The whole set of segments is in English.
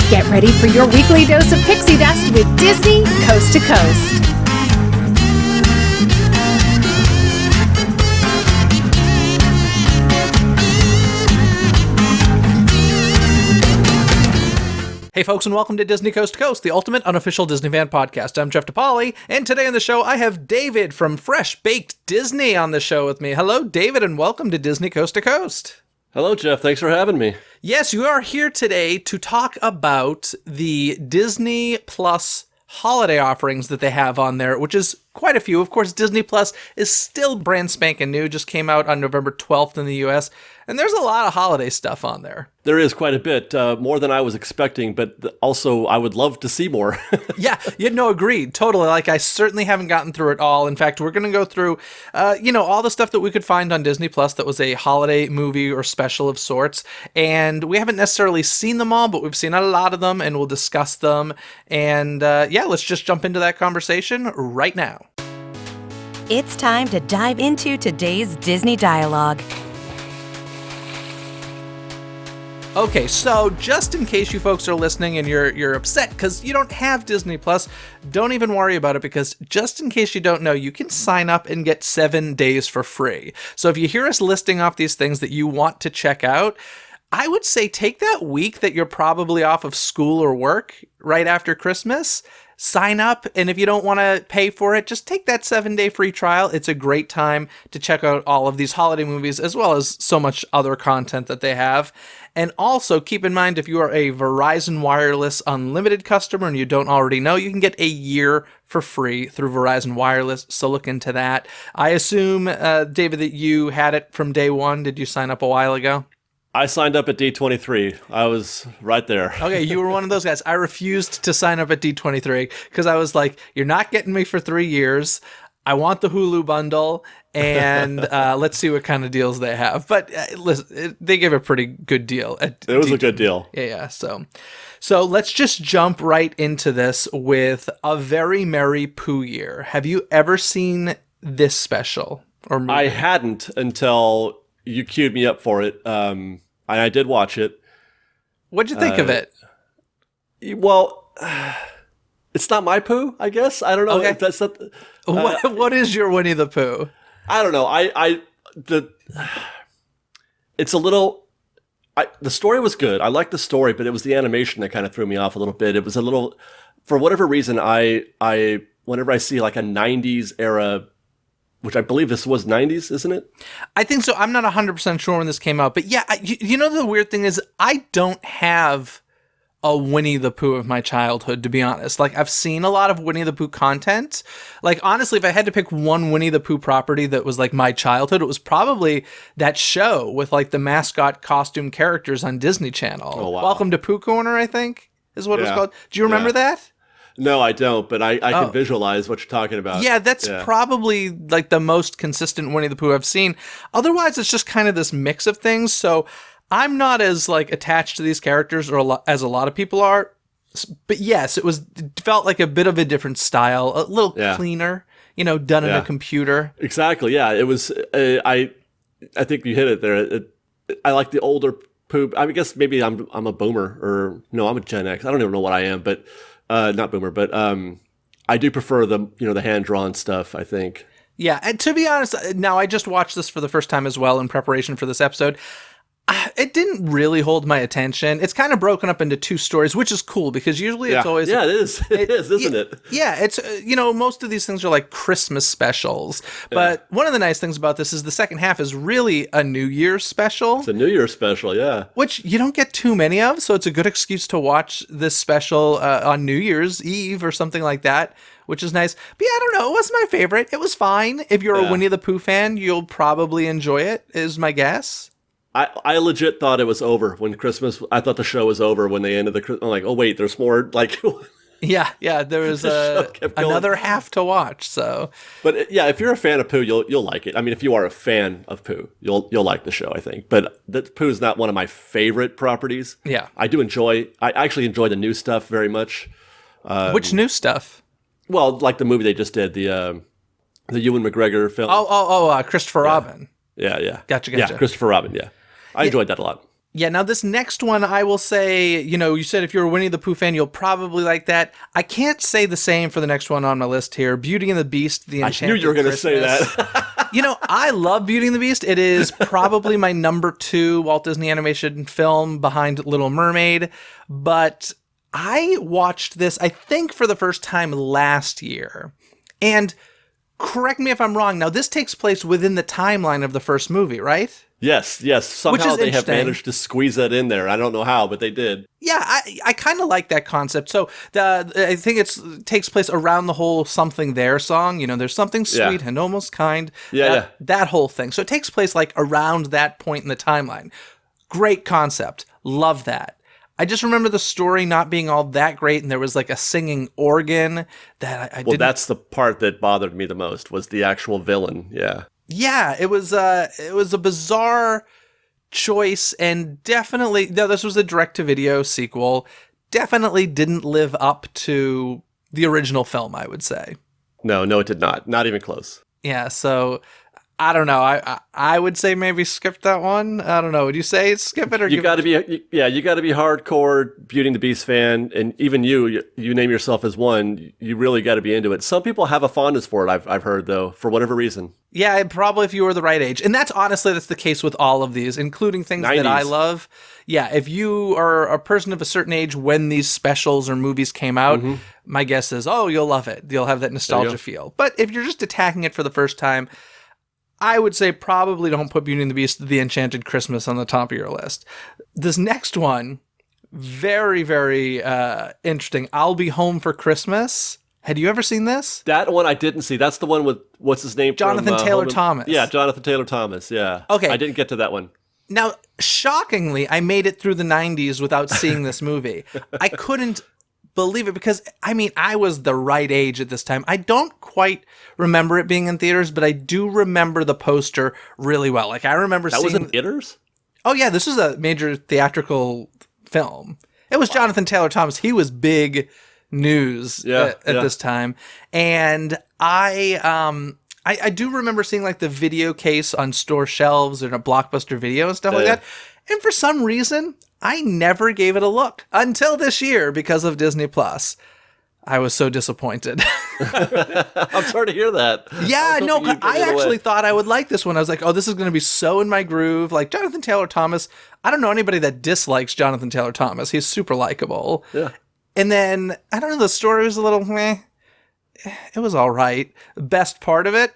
Get ready for your weekly dose of pixie dust with Dizney Coast to Coast. Hey folks, and welcome to Dizney Coast to Coast, the ultimate unofficial Disney fan podcast. I'm Jeff DePauli, and today on the show I have David from Fresh Baked Disney on the show with me. Hello, David, and welcome to Dizney Coast to Coast. Hello, Jeff. Thanks for having me. Yes, you are here today to talk about the Disney Plus holiday offerings that they have on there, which is quite a few. Of course, Disney Plus is still brand spanking new, just came out on November 12th in the US, and there's a lot of holiday stuff on there. There is quite a bit, more than I was expecting, but also I would love to see more. Yeah, agreed. Totally. Like, I certainly haven't gotten through it all. In fact, we're going to go through, all the stuff that we could find on Disney Plus that was a holiday movie or special of sorts. And we haven't necessarily seen them all, but we've seen a lot of them, and we'll discuss them. And let's just jump into that conversation right now. It's time to dive into today's Disney dialogue. Okay, so just in case you folks are listening and you're upset because you don't have Disney Plus, don't even worry about it, because just in case you don't know, you can sign up and get 7 days for free. So if you hear us listing off these things that you want to check out, I would say take that week that you're probably off of school or work right after Christmas, sign up, and if you don't want to pay for it, just take that 7-day free trial. It's a great time to check out all of these holiday movies, as well as so much other content that they have. And also, keep in mind, if you are a Verizon Wireless Unlimited customer and you don't already know, you can get a year for free through Verizon Wireless, so look into that. I assume, David, that you had it from day one. Did you sign up a while ago? I signed up at D23. I was right there. Okay, you were one of those guys. I refused to sign up at D23 because I was like, you're not getting me for 3 years. I want the Hulu bundle, and let's see what kind of deals they have. But listen, they gave a pretty good deal. It was a good deal. Yeah. So let's just jump right into this with A Very Merry Pooh Year. Have you ever seen this special or movie? I hadn't until you queued me up for it. I did watch it. What'd you think of it? Well, it's not my Pooh, I guess. I don't know. Okay. That's not, what is your Winnie the Pooh? I don't know. It's a little. The story was good. I liked the story, but it was the animation that kind of threw me off a little bit. It was a little, for whatever reason, I whenever I see like a 90s era, which I believe this was 90s, isn't it? I think so. I'm not 100% sure when this came out. But yeah, the weird thing is I don't have a Winnie the Pooh of my childhood, to be honest. Like, I've seen a lot of Winnie the Pooh content. Like, honestly, if I had to pick one Winnie the Pooh property that was like my childhood, it was probably that show with like the mascot costume characters on Disney Channel. Oh, wow. Welcome to Pooh Corner, I think, is what it was called. Do you remember that? No, I don't, but I can visualize what you're talking about. Yeah, that's probably like the most consistent Winnie the Pooh I've seen. Otherwise, it's just kind of this mix of things. So I'm not as like attached to these characters as a lot of people are. But yes, it felt like a bit of a different style, a little cleaner, done in a computer. Exactly. Yeah, it was. I think you hit it there. I like the older Pooh. I guess maybe I'm a boomer, or no, I'm a Gen X. I don't even know what I am, but. Not boomer, but I do prefer the hand-drawn stuff, I think. Yeah, and to be honest, now I just watched this for the first time as well in preparation for this episode. It didn't really hold my attention. It's kind of broken up into two stories, which is cool because usually it's always... Yeah, it is. It is, isn't it? Yeah, it's, most of these things are like Christmas specials. But one of the nice things about this is the second half is really a New Year's special. It's a New Year's special, yeah. Which you don't get too many of, so it's a good excuse to watch this special on New Year's Eve or something like that, which is nice. But yeah, I don't know. It wasn't my favorite. It was fine. If you're a Winnie the Pooh fan, you'll probably enjoy it, is my guess. I legit thought it was over when Christmas. I thought the show was over when they ended the. I'm like, oh wait, there's more. Like, yeah, there was another half to watch. So, but if you're a fan of Pooh, you'll like it. I mean, if you are a fan of Pooh, you'll like the show, I think. But Pooh is not one of my favorite properties. Yeah, I actually enjoy the new stuff very much. Which new stuff? Well, like the movie they just did, the Ewan McGregor film. Christopher Robin. Yeah. Gotcha. Yeah, Christopher Robin. Yeah. I enjoyed that a lot. Yeah, now this next one, I will say, you said if you're a Winnie the Pooh fan, you'll probably like that. I can't say the same for the next one on my list here. Beauty and the Beast, The Enchanted I knew you were going to say Christmas. that. I love Beauty and the Beast. It is probably my number 2 Walt Disney animation film behind Little Mermaid. But I watched this, I think, for the first time last year. And correct me if I'm wrong. Now, this takes place within the timeline of the first movie, right? Yes. Somehow they have interesting. managed to squeeze that in there. I don't know how, but they did. Yeah, I kind of like that concept. So I think it takes place around the whole Something There song. There's something sweet and almost kind. That whole thing. So it takes place like around that point in the timeline. Great concept. Love that. I just remember the story not being all that great, and there was like a singing organ that I didn't... Well, that's the part that bothered me the most, was the actual villain, yeah. Yeah, it was a bizarre choice, and definitely, this was a direct-to-video sequel, definitely didn't live up to the original film, I would say. No, it did not. Not even close. Yeah, so... I don't know. I would say maybe skip that one. I don't know. Would you say skip it or you got to be hardcore Beauty and the Beast fan, and even you name yourself as one. You really got to be into it. Some people have a fondness for it. I've heard though, for whatever reason. Yeah, probably if you were the right age, and that's the case with all of these, including things 90s. that I love. Yeah, if you are a person of a certain age when these specials or movies came out, my guess is, you'll love it. You'll have that nostalgia feel. But if you're just attacking it for the first time, I would say probably don't put Beauty and the Beast, The Enchanted Christmas on the top of your list. This next one, very, very interesting. I'll Be Home for Christmas. Had you ever seen this? That one I didn't see. That's the one with, what's his name? Jonathan Taylor Thomas. Yeah, Jonathan Taylor Thomas, yeah. Okay. I didn't get to that one. Now, shockingly, I made it through the 90s without seeing this movie. I couldn't believe it because, I was the right age at this time. I don't quite remember it being in theaters, but I do remember the poster really well. Like, I remember seeing... That was in theaters? Oh, yeah, this was a major theatrical film. It was Jonathan Taylor Thomas. He was big news at this time. And I do remember seeing, like, the video case on store shelves and a Blockbuster Video and stuff like that. And for some reason, I never gave it a look until this year because of Disney Plus. I was so disappointed. I'm sorry to hear that. Yeah, no, I actually thought I would like this one. I was like, this is going to be so in my groove. Like, Jonathan Taylor Thomas, I don't know anybody that dislikes Jonathan Taylor Thomas. He's super likable. Yeah. And then, I don't know, the story was a little meh. It was all right. Best part of it,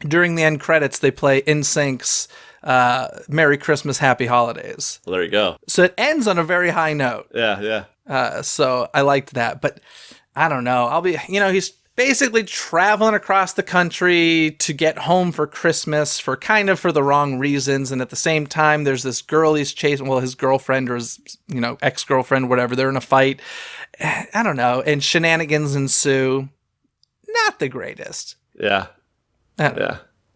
during the end credits, they play NSYNC's Merry Christmas, Happy Holidays. Well, there you go. So it ends on a very high note. Yeah. So I liked that, but I don't know. He's basically traveling across the country to get home for Christmas for the wrong reasons. And at the same time, there's this girl he's chasing. Well, his girlfriend or his, ex-girlfriend, whatever. They're in a fight. I don't know. And shenanigans ensue. Not the greatest. Yeah.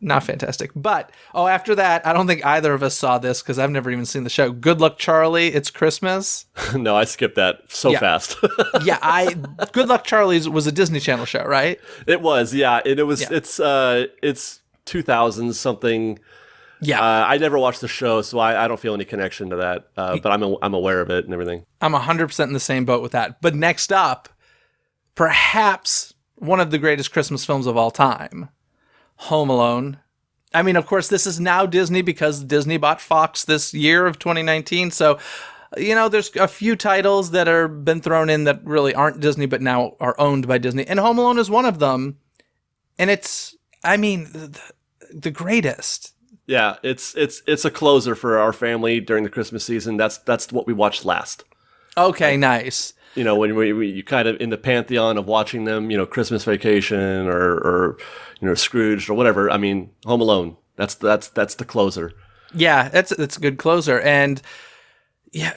Not fantastic. But, after that, I don't think either of us saw this because I've never even seen the show. Good Luck Charlie, It's Christmas. No, I skipped that fast. Yeah, Good Luck Charlie was a Disney Channel show, right? It was, yeah. And it was, it's 2000 something. Yeah. I never watched the show, so I don't feel any connection to that. But I'm aware of it and everything. I'm 100% in the same boat with that. But next up, perhaps one of the greatest Christmas films of all time. Home Alone. Of course, this is now Disney because Disney bought Fox this year of 2019. So, there's a few titles that are been thrown in that really aren't Disney, but now are owned by Disney. And Home Alone is one of them. And it's, the greatest. Yeah, it's a closer for our family during the Christmas season. That's what we watched last. Okay, nice. When you kind of in the pantheon of watching them, Christmas Vacation or Scrooge or whatever. Home Alone. That's the closer. Yeah, that's a good closer. And yeah,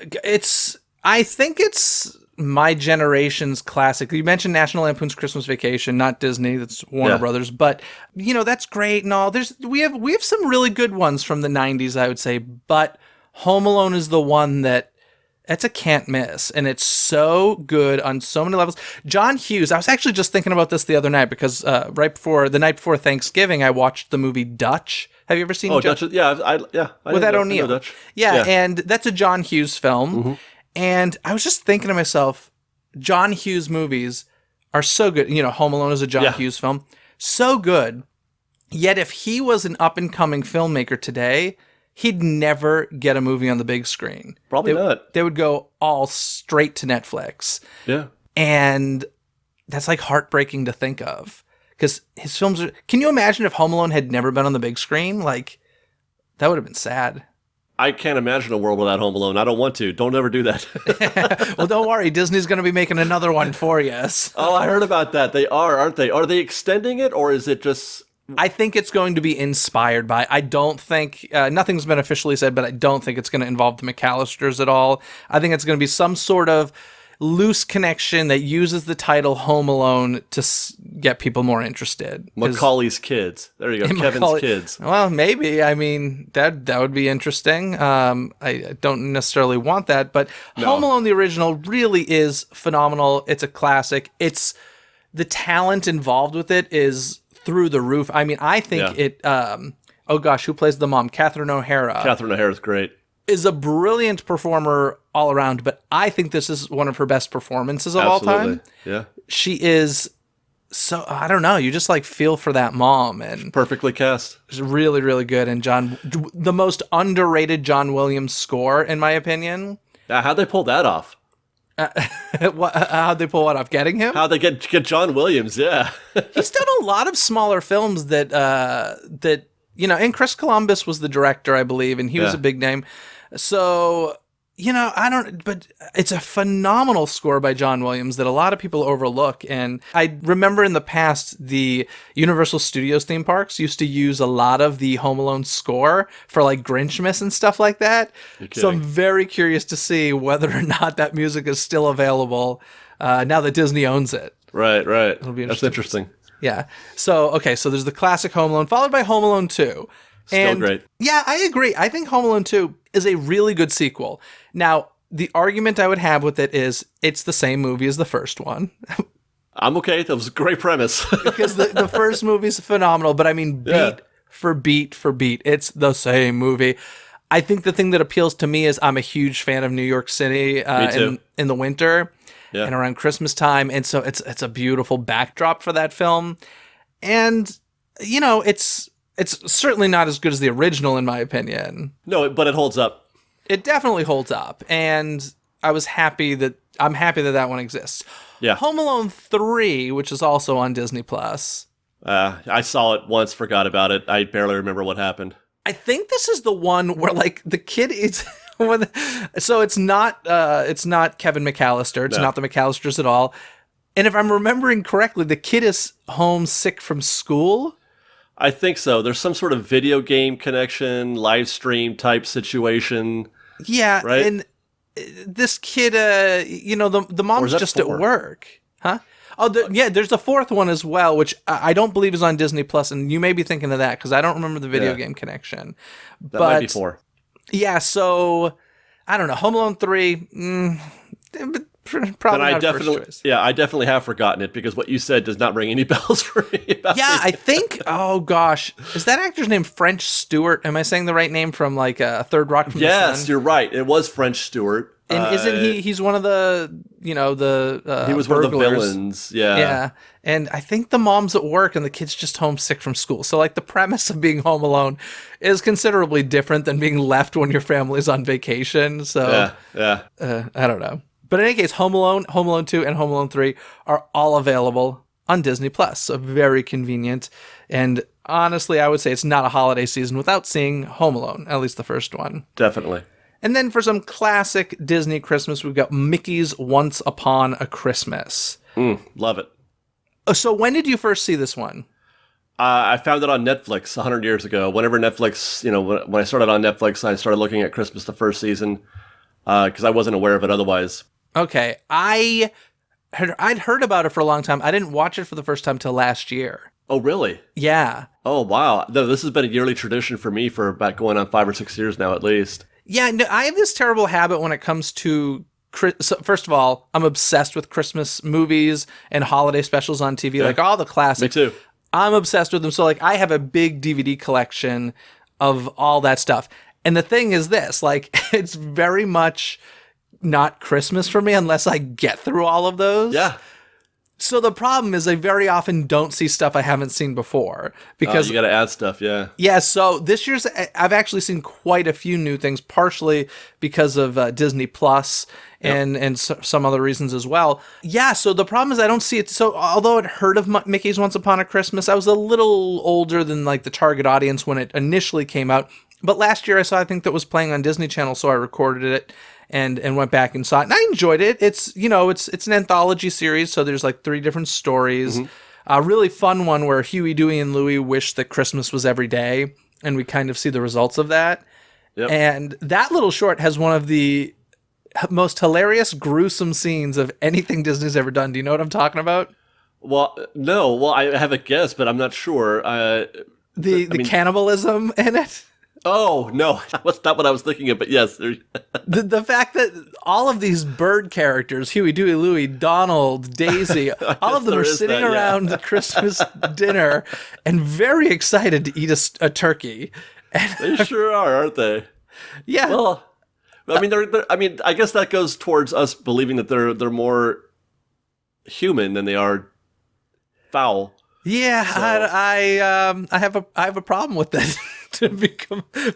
I think it's my generation's classic. You mentioned National Lampoon's Christmas Vacation, not Disney. That's Warner Brothers, but that's great and all. We have some really good ones from the 90s, I would say, but Home Alone is the one that's a can't miss, and it's so good on so many levels. John Hughes, I was actually just thinking about this the other night because the night before Thanksgiving, I watched the movie Dutch. Have you ever seen Oh, Dutch. Yeah, I with Ed know O'Neill? Dutch. Yeah, and that's a John Hughes film. And I was just thinking to myself, John Hughes movies are so good. You know, Home Alone is a John Hughes film. So good. Yet if he was an up-and-coming filmmaker today, he'd never get a movie on the big screen. Probably not. They would go all straight to Netflix. Yeah. And that's like heartbreaking to think of. Because his films are... Can you imagine if Home Alone had never been on the big screen? Like, that would have been sad. I can't imagine a world without Home Alone. I don't want to. Don't ever do that. Well, don't worry. Disney's going to be making another one for you. Oh, I heard about that. They are, aren't they? Are they extending it, or is it just... I think it's going to be inspired by... I don't think... nothing's been officially said, but I don't think it's going to involve the McAllisters at all. I think it's going to be some sort of loose connection that uses the title Home Alone to get people more interested. Macaulay's Kids. There you go. Kevin's Kids. Well, maybe. I mean, that would be interesting. I don't necessarily want that, but Home Alone, the original, really is phenomenal. It's a classic. It's... The talent involved with it is through the roof. I mean, I think it... oh gosh, who plays the mom? Catherine O'Hara. Catherine O'Hara's great. Is a brilliant performer all around, but I think this is one of her best performances of all time. Yeah. She is so, I don't know, you just like feel for that mom, and perfectly cast. It's really, really good. And the most underrated John Williams score, in my opinion. How'd they pull that off? How'd they pull what off? Getting him? How'd they get John Williams? Yeah. He's done a lot of smaller films that you know, and Chris Columbus was the director, I believe, and he was a big name. So, you know, but it's a phenomenal score by John Williams that a lot of people overlook. And I remember in the past, the Universal Studios theme parks used to use a lot of the Home Alone score for like Grinchmas and stuff like that. So I'm very curious to see whether or not that music is still available now that Disney owns it. Right. It'll be That's interesting. Yeah. So there's the classic Home Alone, followed by Home Alone 2. Still great. Yeah, I agree. I think Home Alone 2 is a really good sequel. Now, the argument I would have with it is it's the same movie as the first one. I'm okay. That was a great premise. Because the first movie is phenomenal, but I mean, beat for beat for beat, it's the same movie. I think the thing that appeals to me is I'm a huge fan of New York City in the winter and around Christmas time, and so it's a beautiful backdrop for that film. And, you know, it's certainly not as good as the original, in my opinion. No, but it holds up. It definitely holds up, and I'm happy that that one exists. Yeah. Home Alone 3, which is also on Disney Plus. I saw it once, forgot about it. I barely remember what happened. I think this is the one where like the kid is. So it's not Kevin McAllister. It's not the McAllisters at all. And if I'm remembering correctly, the kid is home sick from school. I think so. There's some sort of video game connection, live stream type situation. Yeah, right? And this kid, you know, the mom's just at work. Huh? Oh, there's a fourth one as well, which I don't believe is on Disney Plus, and you may be thinking of that because I don't remember the video game connection. That might be 4. Yeah, so I don't know. Home Alone 3, probably not first choice. Yeah, I definitely have forgotten it because what you said does not ring any bells for me. I think. Oh gosh, is that actor's name French Stewart? Am I saying the right name from like Third Rock from the Sun? Yes, you're right. It was French Stewart. And isn't he? He's one of the, you know, the he was burglars. one of the villains. Yeah. Yeah. And I think the mom's at work and the kid's just homesick from school. So like the premise of being home alone is considerably different than being left when your family's on vacation. So I don't know. But in any case, Home Alone, Home Alone 2, and Home Alone 3 are all available on Disney Plus. So very convenient. And honestly, I would say it's not a holiday season without seeing Home Alone, at least the first one. Definitely. And then for some classic Disney Christmas, we've got Mickey's Once Upon a Christmas. Love it. So when did you first see this one? I found it on Netflix 100 years ago. Whenever Netflix, you know, when I started on Netflix, I started looking at Christmas the first season because I wasn't aware of it otherwise. Okay. I'd heard about it for a long time. I didn't watch it for the first time till last year. Oh, really? Yeah. Oh, wow. No, this has been a yearly tradition for me for about going on 5 or 6 years now, at least. Yeah, no, I have this terrible habit when it comes to... So first of all, I'm obsessed with Christmas movies and holiday specials on TV, like all the classics. Me too. I'm obsessed with them. So like I have a big DVD collection of all that stuff. And the thing is this, like it's very much not Christmas for me unless I get through all of those. Yeah. So the problem is I very often don't see stuff I haven't seen before because you got to add stuff. Yeah. Yeah, so this year's I've actually seen quite a few new things, partially because of Disney Plus and some other reasons as well. Yeah, so the problem is I don't see it. So although I'd heard of Mickey's Once Upon a Christmas, I was a little older than like the target audience when it initially came out. But last year I saw, I think that was playing on Disney Channel, so I recorded it and went back and saw it. And I enjoyed it. It's, you know, it's an anthology series, so there's like 3 different stories. A really fun one where Huey, Dewey, and Louie wish that Christmas was every day, and we kind of see the results of that. Yep. And that little short has one of the most hilarious, gruesome scenes of anything Disney's ever done. Do you know what I'm talking about? Well, no. Well, I have a guess, but I'm not sure. The cannibalism in it? Oh, no. That's not what I was thinking of, but yes. The fact that all of these bird characters, Huey, Dewey, Louie, Donald, Daisy, all of them are sitting around the Christmas dinner and very excited to eat a turkey. And they sure are, aren't they? Yeah. Well, I mean, I guess that goes towards us believing that they're more human than they are foul. Yeah, so. I have a problem with that.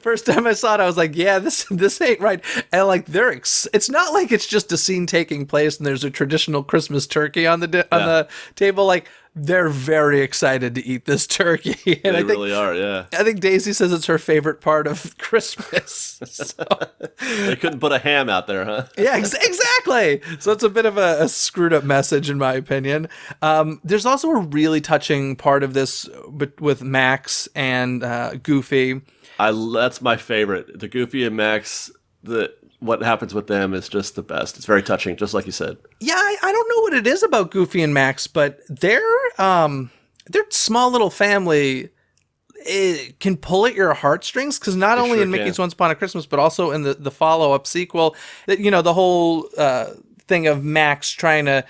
First time I saw it, I was like, yeah, this ain't right. And like it's not like it's just a scene taking place and there's a traditional Christmas turkey on the table. Like they're very excited to eat this turkey. And they really are, yeah. I think Daisy says it's her favorite part of Christmas. So. They couldn't put a ham out there, huh? Yeah, exactly. So it's a bit of a screwed up message, in my opinion. There's also a really touching part of this with Max and Goofy. That's my favorite. The Goofy and Max, what happens with them is just the best. It's very touching, just like you said. Yeah, I don't know what it is about Goofy and Max, but their small little family, it can pull at your heartstrings, because not only in Mickey's Once Upon a Christmas, but also in the follow-up sequel, you know, the whole thing of Max trying to,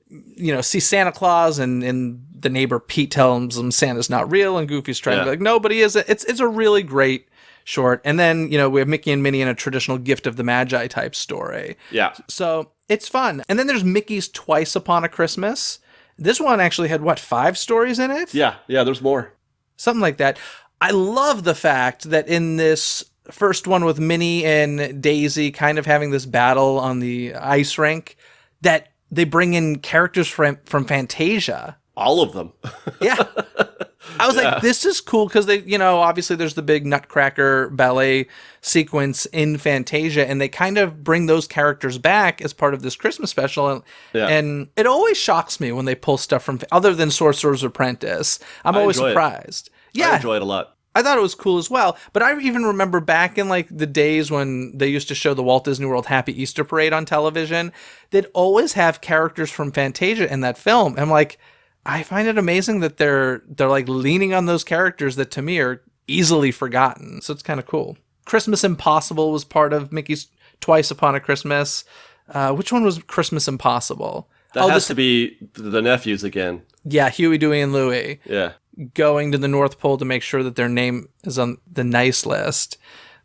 you know, see Santa Claus and the neighbor Pete tells him Santa's not real, and Goofy's trying to be like, no, but he is. It's a really great short. And then, you know, we have Mickey and Minnie in a traditional Gift of the Magi type story. Yeah. So it's fun. And then there's Mickey's Twice Upon a Christmas. This one actually had, 5 stories in it? Yeah, there's more. Something like that. I love the fact that in this first one with Minnie and Daisy kind of having this battle on the ice rink, that they bring in characters from Fantasia. All of them. Yeah. I was like, this is cool, because they, you know, obviously there's the big Nutcracker ballet sequence in Fantasia, and they kind of bring those characters back as part of this Christmas special. And it always shocks me when they pull stuff from, other than Sorcerer's Apprentice. I'm always surprised. Yeah. I enjoy it a lot. I thought it was cool as well. But I even remember back in like the days when they used to show the Walt Disney World Happy Easter Parade on television, they'd always have characters from Fantasia in that film. And I'm like, I find it amazing that they're like leaning on those characters that to me are easily forgotten. So it's kind of cool. Christmas Impossible was part of Mickey's Twice Upon a Christmas. Which one was Christmas Impossible? That has to be the nephews again. Yeah, Huey, Dewey, and Louie. Yeah. Going to the North Pole to make sure that their name is on the nice list.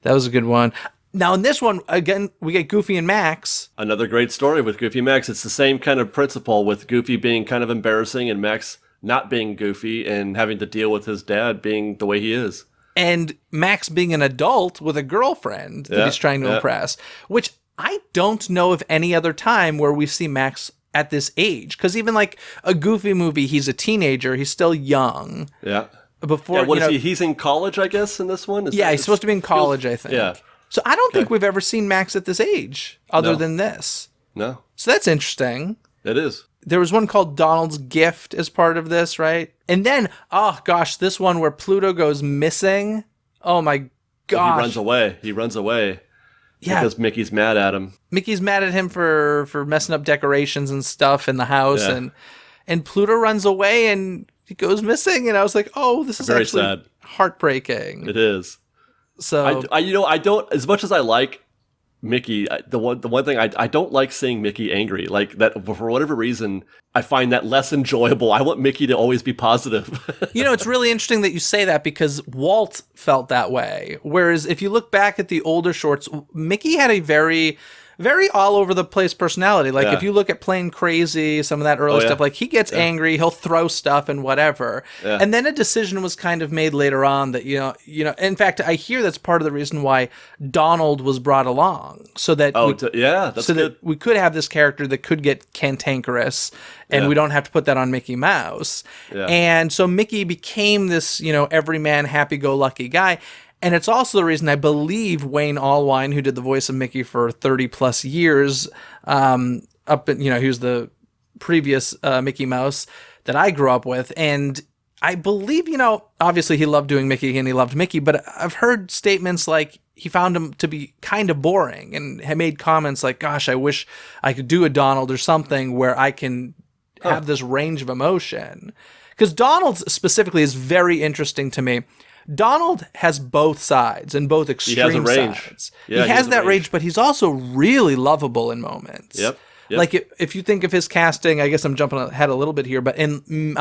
That was a good one. Now, in this one, again, we get Goofy and Max. Another great story with Goofy and Max. It's the same kind of principle, with Goofy being kind of embarrassing and Max not being goofy and having to deal with his dad being the way he is. And Max being an adult with a girlfriend that he's trying to impress, which I don't know of any other time where we see Max at this age. Because even like a Goofy movie, he's a teenager. He's still young. Yeah. Before, what is he? He's in college, I guess, in this one? He's supposed to be in college, I think. Yeah. So I don't think we've ever seen Max at this age other than this. No. So that's interesting. It is. There was one called Donald's Gift as part of this, right? And then, oh gosh, this one where Pluto goes missing. Oh my gosh. He runs away. Yeah. Because Mickey's mad at him. Mickey's mad at him for messing up decorations and stuff in the house. Yeah. And Pluto runs away and he goes missing. And I was like, oh, this is very actually sad. Heartbreaking. It is. So I don't, as much as I like Mickey, the one thing I don't like seeing Mickey angry. Like that, for whatever reason, I find that less enjoyable. I want Mickey to always be positive. It's really interesting that you say that because Walt felt that way. Whereas if you look back at the older shorts, Mickey had a very all over the place personality. Like if you look at Plain Crazy, some of that early stuff, like he gets angry, he'll throw stuff and whatever. Yeah. And then a decision was kind of made later on that, in fact, I hear that's part of the reason why Donald was brought along so that that we could have this character that could get cantankerous and we don't have to put that on Mickey Mouse. Yeah. And so Mickey became this, everyman happy-go-lucky guy. And it's also the reason I believe Wayne Allwine, who did the voice of Mickey for 30 plus years, he was the previous Mickey Mouse that I grew up with. And I believe, obviously he loved doing Mickey and he loved Mickey, but I've heard statements like he found him to be kind of boring and had made comments like, gosh, I wish I could do a Donald or something where I can have this range of emotion. Because Donald specifically is very interesting to me. Donald has both sides and both extreme sides. Yeah, he has that range, but he's also really lovable in moments. Yep. Like if you think of his casting, I guess I'm jumping ahead a little bit here, but in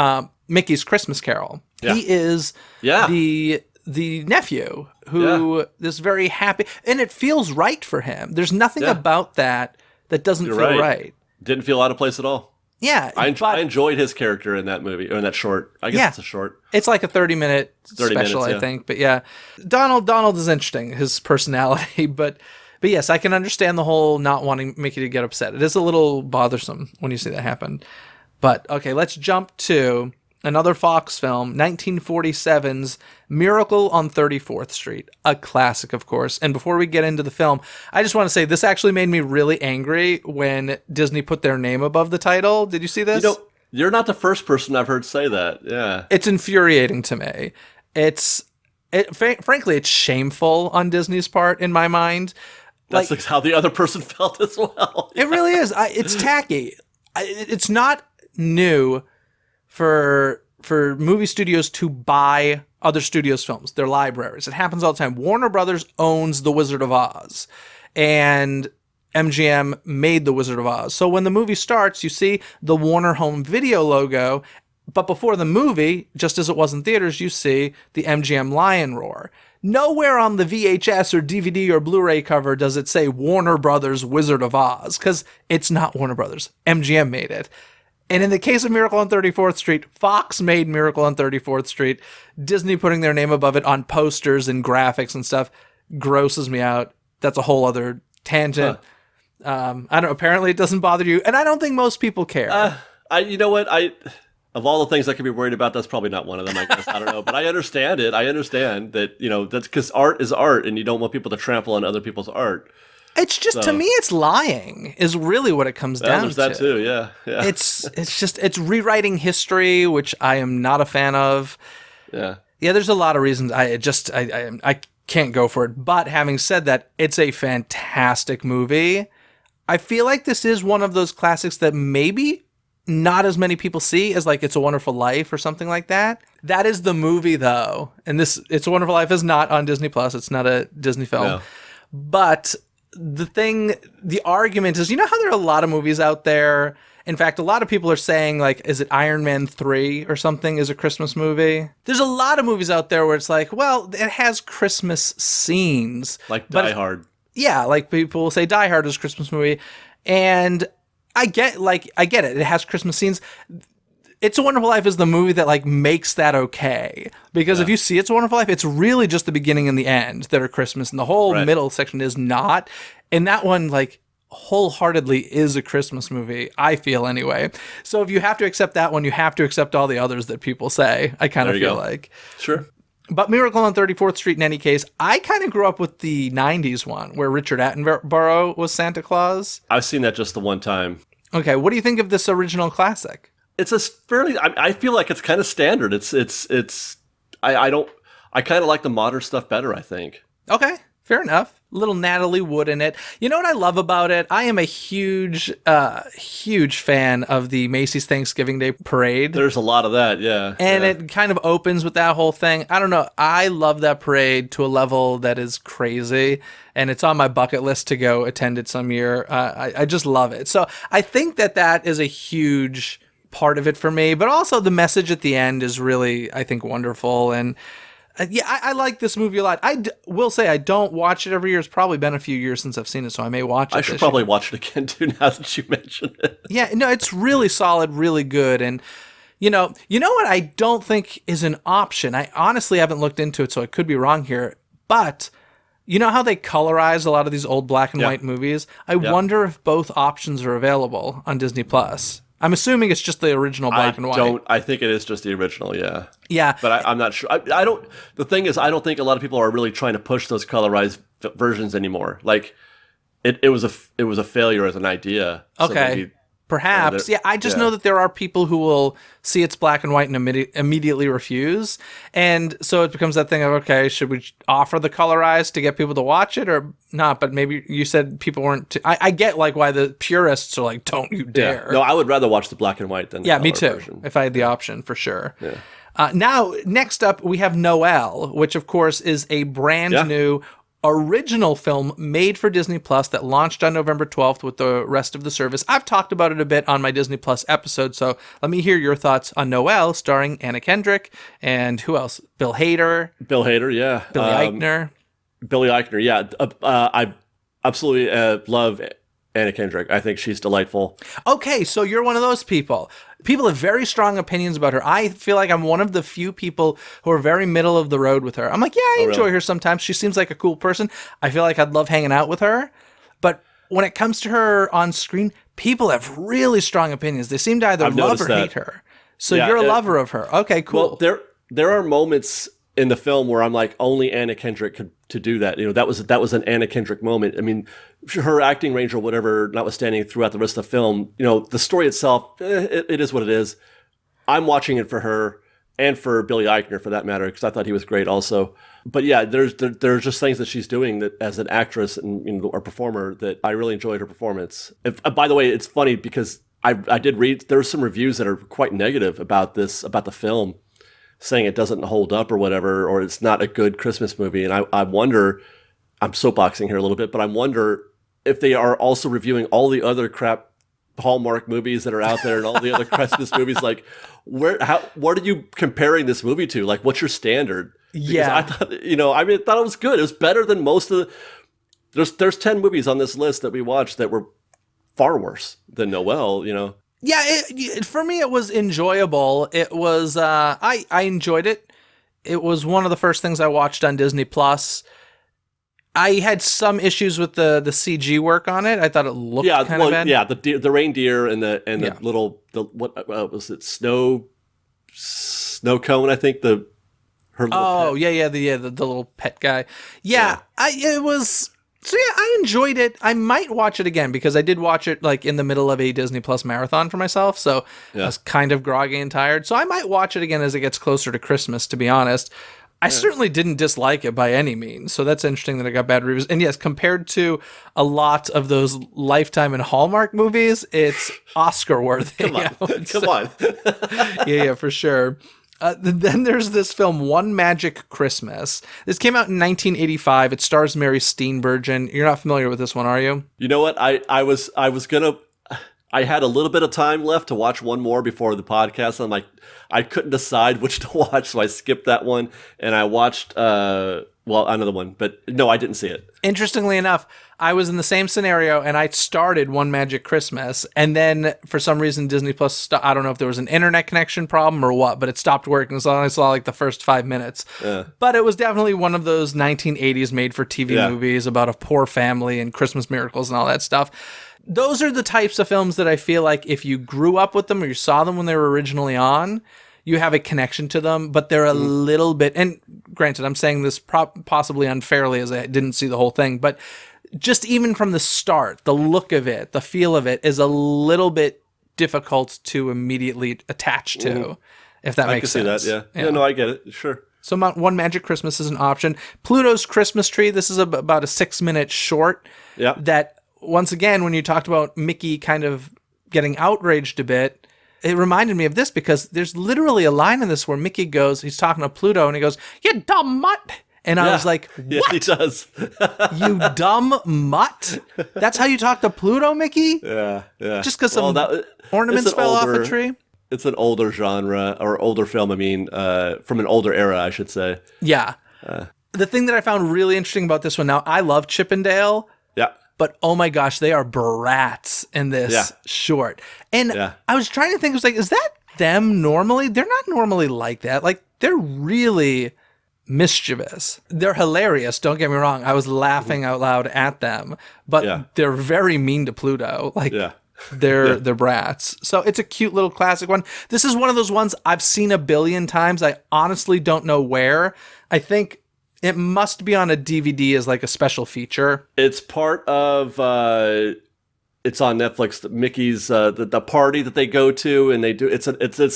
Mickey's Christmas Carol, he is the nephew who is very happy, and it feels right for him. There's nothing about that doesn't feel right. Didn't feel out of place at all. Yeah, I enjoyed his character in that movie, or in that short. I guess it's a short. It's like a 30-minute special, I think. But yeah, Donald is interesting, his personality. But yes, I can understand the whole not wanting Mickey to get upset. It is a little bothersome when you see that happen. But okay, let's jump to another Fox film, 1947's Miracle on 34th Street, a classic, of course. And before we get into the film, I just want to say this actually made me really angry when Disney put their name above the title. Did you see this? You're not the first person I've heard say that. Yeah. It's infuriating to me. Frankly, it's shameful on Disney's part, in my mind. That's like how the other person felt as well. It really is. It's tacky. It's not new for movie studios to buy other studios' films, their libraries. It happens all the time. Warner Brothers owns The Wizard of Oz, and MGM made The Wizard of Oz. So when the movie starts, you see the Warner Home Video logo, but before the movie, just as it was in theaters, you see the MGM lion roar. Nowhere on the VHS or DVD or Blu-ray cover does it say Warner Brothers Wizard of Oz, because it's not Warner Brothers. MGM made it. And in the case of Miracle on 34th Street, Fox made Miracle on 34th Street. Disney putting their name above it on posters and graphics and stuff grosses me out. That's a whole other tangent. I don't know. Apparently it doesn't bother you. And I don't think most people care. You know what? Of all the things I could be worried about, that's probably not one of them, I guess. I don't know. But I understand it. I understand that, that's because art is art and you don't want people to trample on other people's art. It's just, to me, it's lying is really what it comes down to. There's that too, yeah. It's rewriting history, which I am not a fan of. Yeah. Yeah, there's a lot of reasons. I can't go for it. But having said that, it's a fantastic movie. I feel like this is one of those classics that maybe not as many people see as like It's a Wonderful Life or something like that. That is the movie, though. And this It's a Wonderful Life is not on Disney Plus. It's not a Disney film. No. But the argument is, how there are a lot of movies out there. In fact, a lot of people are saying, like, is it Iron Man 3 or something is a Christmas movie? There's a lot of movies out there where it's like, well, it has Christmas scenes. Like Die Hard. Yeah, like people will say Die Hard is a Christmas movie. And I get it. It has Christmas scenes. It's a Wonderful Life is the movie that like makes that okay. Because if you see It's a Wonderful Life, it's really just the beginning and the end that are Christmas, and the whole middle section is not. And that one like wholeheartedly is a Christmas movie, I feel anyway. So if you have to accept that one, you have to accept all the others that people say. I kind of feel like. Sure. But Miracle on 34th Street, in any case, I kind of grew up with the 90s one where Richard Attenborough was Santa Claus. I've seen that just the one time. Okay, what do you think of this original classic? It's a fairly. I feel like it's kind of standard. I kind of like the modern stuff better, I think. Okay, Fair enough. Little Natalie Wood in it. You know what I love about it? I am a huge fan of the Macy's Thanksgiving Day Parade. There's a lot of that, yeah. And it kind of opens with that whole thing. I don't know. I love that parade to a level that is crazy. And it's on my bucket list to go attend it some year. I just love it. So I think that is a huge part of it for me. But also the message at the end is really, I think, wonderful. And I like this movie a lot. Will say I don't watch it every year. It's probably been a few years since I've seen it, so I may watch it. I should probably watch it again, too, now that you mention it. Yeah, no, it's really solid, really good. And, you know what I don't think is an option? I honestly haven't looked into it, so I could be wrong here. But you know how they colorize a lot of these old black and white movies? I wonder if both options are available on Disney+. I'm assuming it's just the original black and white. I think it is just the original, yeah. Yeah. But I'm not sure. I don't. The thing is, I don't think a lot of people are really trying to push those colorized versions anymore. Like, it was a failure as an idea. Okay. So maybe, perhaps. I just know that there are people who will see it's black and white and immediately refuse. And so it becomes that thing of, okay, should we offer the colorized to get people to watch it or not? But maybe you said people weren't. I get like why the purists are like, don't you dare. Yeah. No, I would rather watch the black and white than the color me too. Version. If I had the option, for sure. Yeah. Now, next up, we have Noelle, which, of course, is a brand new original film made for Disney Plus that launched on November 12th with the rest of the service. I've talked about it a bit on my Disney Plus episode, so let me hear your thoughts on Noelle, starring Anna Kendrick and who else? Bill Hader. Yeah. Billy Eichner. Billy Eichner, yeah. I absolutely love Anna Kendrick. I think she's delightful. Okay, so you're one of those people. People have very strong opinions about her. I feel like I'm one of the few people who are very middle of the road with her. I'm like, I enjoy her sometimes. She seems like a cool person. I feel like I'd love hanging out with her. But when it comes to her on screen, people have really strong opinions. They seem to either love or hate her. So you're a lover of her. Okay, cool. Well, there are moments in the film where I'm like, only Anna Kendrick could to do that. You know, that was an Anna Kendrick moment. I mean, her acting range or whatever, notwithstanding throughout the rest of the film, you know, the story itself, it is what it is. I'm watching it for her and for Billy Eichner, for that matter, because I thought he was great also. But yeah, there's just things that she's doing that as an actress and or performer that I really enjoyed her performance. By the way, it's funny because I did read there's some reviews that are quite negative about the film, saying it doesn't hold up or whatever, or it's not a good Christmas movie. And I wonder, I'm soapboxing here a little bit, but I wonder if they are also reviewing all the other crap Hallmark movies that are out there and all the other Christmas movies. Like, what are you comparing this movie to? Like, what's your standard? Because I thought, I thought it was good. It was better than most of the, there's 10 movies on this list that we watched that were far worse than Noelle, Yeah, for me, it was enjoyable. It was, I enjoyed it. It was one of the first things I watched on Disney Plus. I had some issues with the CG work on it. I thought it looked kind of bad. Yeah, the reindeer and the little what was it, snow cone? I think her. Little pet. The little pet guy. It was. So yeah, I enjoyed it. I might watch it again because I did watch it like in the middle of a Disney Plus marathon for myself. So I was kind of groggy and tired. So I might watch it again as it gets closer to Christmas, to be honest. I certainly didn't dislike it by any means. So that's interesting that it got bad reviews. And yes, compared to a lot of those Lifetime and Hallmark movies, it's Oscar worthy. Come on. Yeah, for sure. Then there's this film, One Magic Christmas. This came out in 1985. It stars Mary Steenburgen. You're not familiar with this one, are you? You know what? I had a little bit of time left to watch one more before the podcast. I'm like, I couldn't decide which to watch, so I skipped that one. And I watched, another one. But no, I didn't see it. Interestingly enough, I was in the same scenario, and I started One Magic Christmas. And then, for some reason, Disney Plus, I don't know if there was an internet connection problem or what, but it stopped working. So I only saw like the first 5 minutes. Yeah. But it was definitely one of those 1980s made-for-TV movies about a poor family and Christmas miracles and all that stuff. Those are the types of films that I feel like if you grew up with them or you saw them when they were originally on, you have a connection to them, but they're a little bit, and granted, I'm saying this possibly unfairly as I didn't see the whole thing, but just even from the start, the look of it, the feel of it is a little bit difficult to immediately attach to, if that makes sense. I can see that, yeah. No, I get it, sure. So One Magic Christmas is an option. Pluto's Christmas Tree, this is about a 6-minute short. Yeah. That, once again, when you talked about Mickey kind of getting outraged a bit, it reminded me of this because there's literally a line in this where Mickey goes, he's talking to Pluto, and he goes, "You dumb mutt." And I was like, what? Yes, he does. You dumb mutt? That's how you talk to Pluto, Mickey? Yeah. Just because some ornaments fell off a tree? It's an older genre, or older film, from an older era, I should say. Yeah. The thing that I found really interesting about this one, now, I love Chip and Dale. Yeah. But oh my gosh, they are brats in this short. And I was trying to think, I was like, is that them normally? They're not normally like that. Like, they're really mischievous. They're hilarious, don't get me wrong. I was laughing out loud at them. But they're very mean to Pluto. Like, they're brats. So it's a cute little classic one. This is one of those ones I've seen a billion times. I honestly don't know where. I think it must be on a DVD as like a special feature. It's part of, it's on Netflix, Mickey's, the party that they go to, and they do, this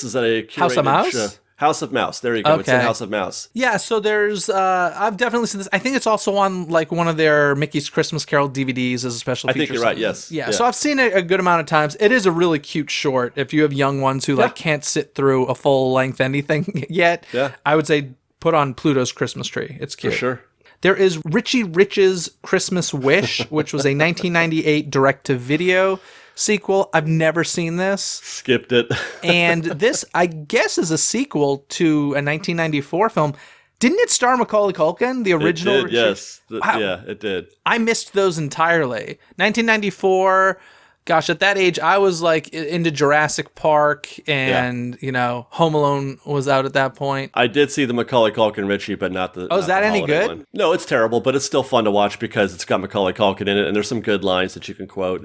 is a curated House of Mouse? show. House of Mouse. There you go. Okay. It's in House of Mouse. Yeah, so there's, I've definitely seen this. I think it's also on like one of their Mickey's Christmas Carol DVDs as a special feature. I think you're right, yes. Yeah, so I've seen it a good amount of times. It is a really cute short. If you have young ones who like can't sit through a full length anything yet, I would say put on Pluto's Christmas Tree. It's cute. For sure. There is Richie Rich's Christmas Wish, which was a 1998 direct-to-video sequel. I've never seen this. Skipped it. And this, I guess, is a sequel to a 1994 film. Didn't it star Macaulay Culkin, the original? It did, yes. Wow. Yeah, it did. I missed those entirely. 1994... Gosh, at that age, I was like into Jurassic Park, and Home Alone was out at that point. I did see the Macaulay Culkin Richie, but not the. Oh, is that any good? One. No, it's terrible, but it's still fun to watch because it's got Macaulay Culkin in it, and there's some good lines that you can quote.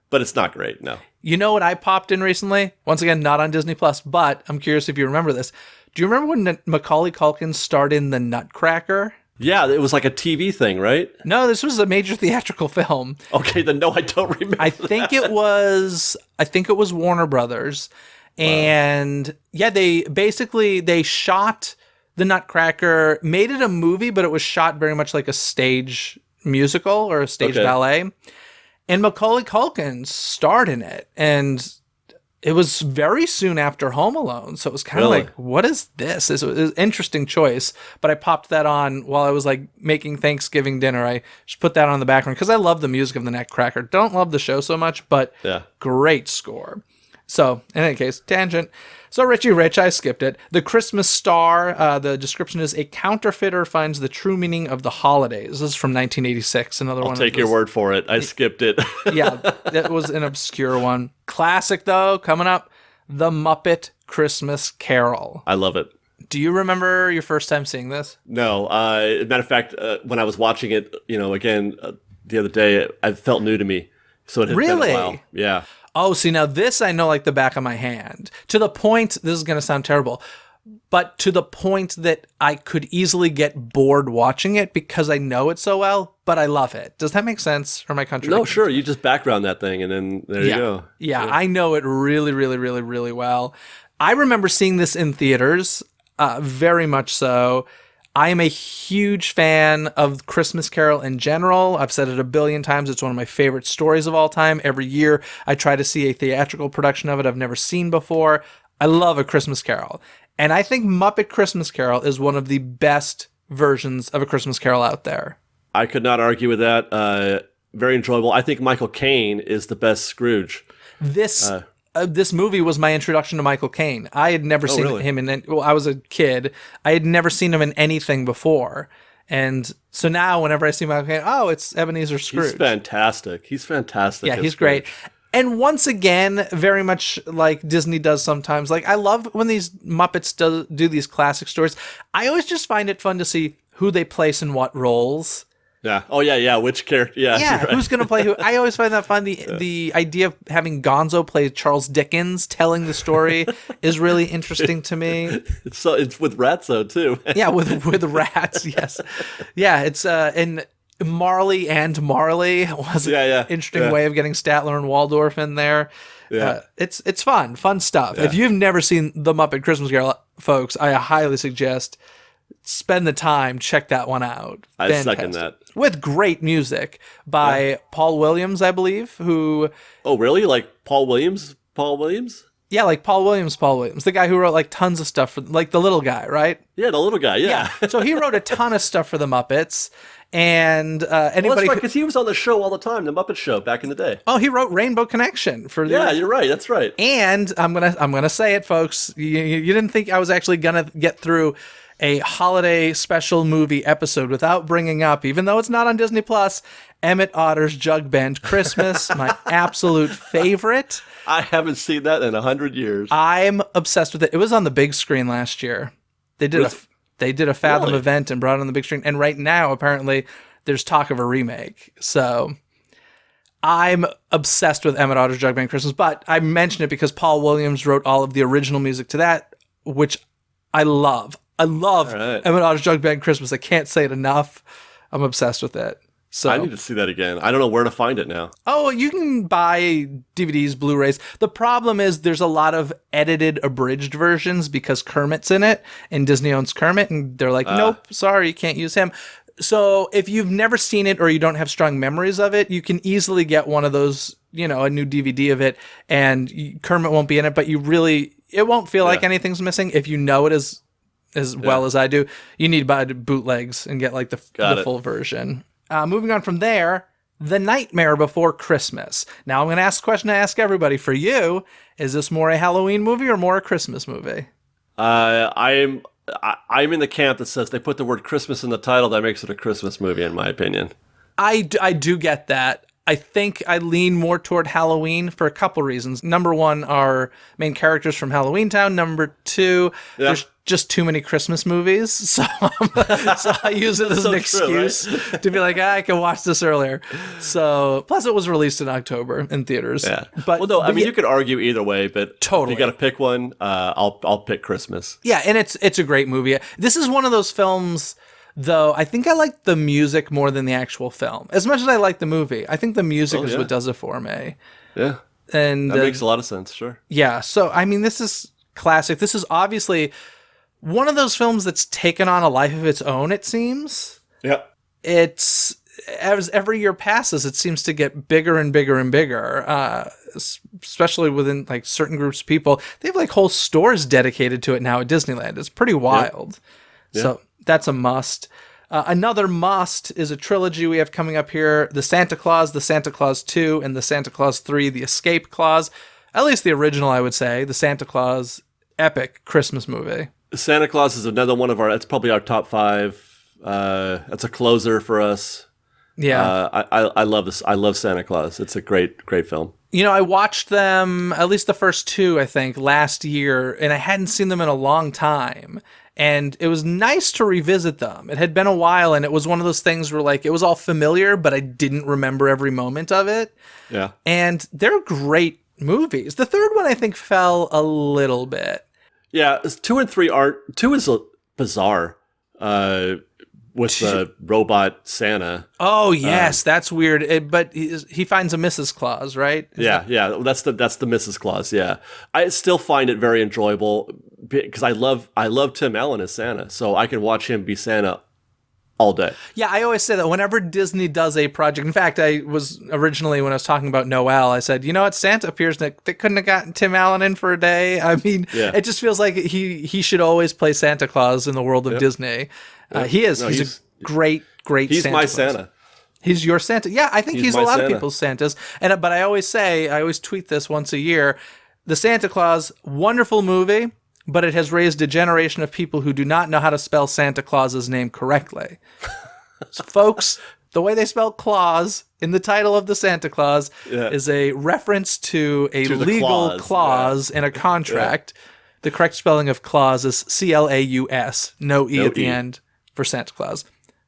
But it's not great. No. You know what I popped in recently? Once again, not on Disney Plus, but I'm curious if you remember this. Do you remember when Macaulay Culkin starred in the Nutcracker? Yeah, it was like a TV thing, right? No, this was a major theatrical film. Okay, then no, I don't remember. I think it was Warner Brothers. And they shot the Nutcracker, made it a movie, but it was shot very much like a stage musical or a stage ballet. And Macaulay Culkin starred in it. And it was very soon after Home Alone, so it was kind of like, what is this? It was an interesting choice, but I popped that on while I was like making Thanksgiving dinner. I just put that on the background because I love the music of the Nutcracker. Don't love the show so much, but great score. So, in any case, tangent. So, Richie Rich, I skipped it. The Christmas Star, the description is, a counterfeiter finds the true meaning of the holidays. This is from 1986, another one. I'll take your word for it. I skipped it. Yeah, that was an obscure one. Classic, though, coming up, The Muppet Christmas Carol. I love it. Do you remember your first time seeing this? No. Matter of fact, when I was watching it, again, the other day, it felt new to me. So it had been a while. Yeah. Oh, see, now this I know like the back of my hand. To the point, this is going to sound terrible, but to the point that I could easily get bored watching it because I know it so well, but I love it. Does that make sense? Or am I contradicting? No, sure. You just background that thing and then there you go. Yeah, I know it really, really, really, really well. I remember seeing this in theaters, very much so. I am a huge fan of Christmas Carol in general. I've said it a billion times. It's one of my favorite stories of all time. Every year, I try to see a theatrical production of it I've never seen before. I love A Christmas Carol. And I think Muppet Christmas Carol is one of the best versions of A Christmas Carol out there. I could not argue with that. Very enjoyable. I think Michael Caine is the best Scrooge. This movie was my introduction to Michael Caine. I had never seen him in. Well, I was a kid. I had never seen him in anything before, and so now whenever I see Michael Caine, it's Ebenezer Scrooge. He's fantastic. Yeah, he's great. And once again, very much like Disney does sometimes. Like I love when these Muppets do these classic stories. I always just find it fun to see who they place in what roles. Yeah. Oh, yeah. Which character? Yeah. Right. Who's going to play who? I always find that fun. The idea of having Gonzo play Charles Dickens telling the story is really interesting to me. It's with rats, though, too. Yeah, with rats, yes. Yeah, it's and Marley and Marley was an interesting way of getting Statler and Waldorf in there. Yeah. It's fun stuff. Yeah. If you've never seen The Muppet Christmas Carol, folks, I highly suggest spend the time, check that one out. I second that. With great music by Paul Williams, I believe, who... Oh, really? Like Paul Williams? Paul Williams? Yeah, like Paul Williams, the guy who wrote like tons of stuff for, like the little guy, right? Yeah, the little guy, yeah. So he wrote a ton of stuff for the Muppets, and anybody... Well, that's right, because he was on the show all the time, the Muppet Show, back in the day. Oh, he wrote Rainbow Connection for... Yeah, you're right, that's right. And I'm gonna say it, folks. You didn't think I was actually gonna get through a holiday special movie episode without bringing up, even though it's not on Disney Plus, Emmett Otter's Jug Band Christmas, my absolute favorite. I haven't seen that in 100 years. I'm obsessed with it. It was on the big screen last year. They did a Fathom event and brought it on the big screen. And right now, apparently, there's talk of a remake. So I'm obsessed with Emmett Otter's Jug Band Christmas. But I mention it because Paul Williams wrote all of the original music to that, which I love. I love Emmett Otter's Jug Band Christmas. I can't say it enough. I'm obsessed with it. So I need to see that again. I don't know where to find it now. Oh, you can buy DVDs, Blu-rays. The problem is there's a lot of edited, abridged versions because Kermit's in it, and Disney owns Kermit, and they're like, nope, sorry, you can't use him. So if you've never seen it or you don't have strong memories of it, you can easily get one of those, a new DVD of it, and Kermit won't be in it, but it won't feel like anything's missing if you know it as well as I do. You need to buy bootlegs and get like the full version. Moving on from there, The Nightmare Before Christmas. Now I'm going to ask a question I ask everybody. For you, is this more a Halloween movie or more a Christmas movie? I'm in the camp that says they put the word Christmas in the title. That makes it a Christmas movie, in my opinion. I do get that. I think I lean more toward Halloween for a couple reasons. Number one, our main characters from Halloween Town. Number two, there's just too many Christmas movies. So I use it as an excuse to be like, I can watch this earlier. So, plus it was released in October in theaters. Yeah. But you could argue either way, but totally. If you got to pick one, I'll pick Christmas. Yeah, and it's a great movie. This is one of those films, though, I think I like the music more than the actual film. As much as I like the movie, I think the music is what does it for me. Yeah. And that makes a lot of sense, sure. Yeah, so, I mean, this is classic. This is obviously one of those films that's taken on a life of its own, it seems. Yeah. It's, as every year passes, it seems to get bigger and bigger and bigger, especially within, like, certain groups of people. They have, like, whole stores dedicated to it now at Disneyland. It's pretty wild. Yeah. So that's a must. Another must is a trilogy we have coming up here: The Santa Claus 2, and The Santa Claus 3, The Escape Clause. At least the original, I would say. The Santa Claus epic Christmas movie. Santa Claus is another one of that's probably our top 5. That's a closer for us. Yeah. I love this. I love Santa Claus. It's a great film. I watched them, at least the first 2, I think, last year, and I hadn't seen them in a long time. And it was nice to revisit them. It had been a while, and it was one of those things where, like, it was all familiar, but I didn't remember every moment of it. Yeah. And they're great movies. The third one, I think, fell a little bit. Yeah, 2 and 3 aren't. 2 is bizarre with the robot Santa. Oh, yes, that's weird. But he finds a Mrs. Claus, right? Yeah, that's the Mrs. Claus. Yeah, I still find it very enjoyable because I love Tim Allen as Santa, so I can watch him be Santa all day. Yeah, I always say that whenever Disney does a project. In fact, I was originally, when I was talking about Noel, I said, what, Santa appears, they couldn't have gotten Tim Allen in for a day. I mean, It just feels like he should always play Santa Claus in the world of Disney. He is. He's a great he's Santa my Claus. Santa. He's your Santa. Yeah, I think he's a lot Santa. of people's Santas. But I always tweet this once a year. The Santa Claus, wonderful movie, but it has raised a generation of people who do not know how to spell Santa Claus's name correctly. So, folks, the way they spell Claus in the title of the Santa Claus is a reference to a legal clause in a contract. Yeah. The correct spelling of clause is Claus, no E at the end for Santa Claus.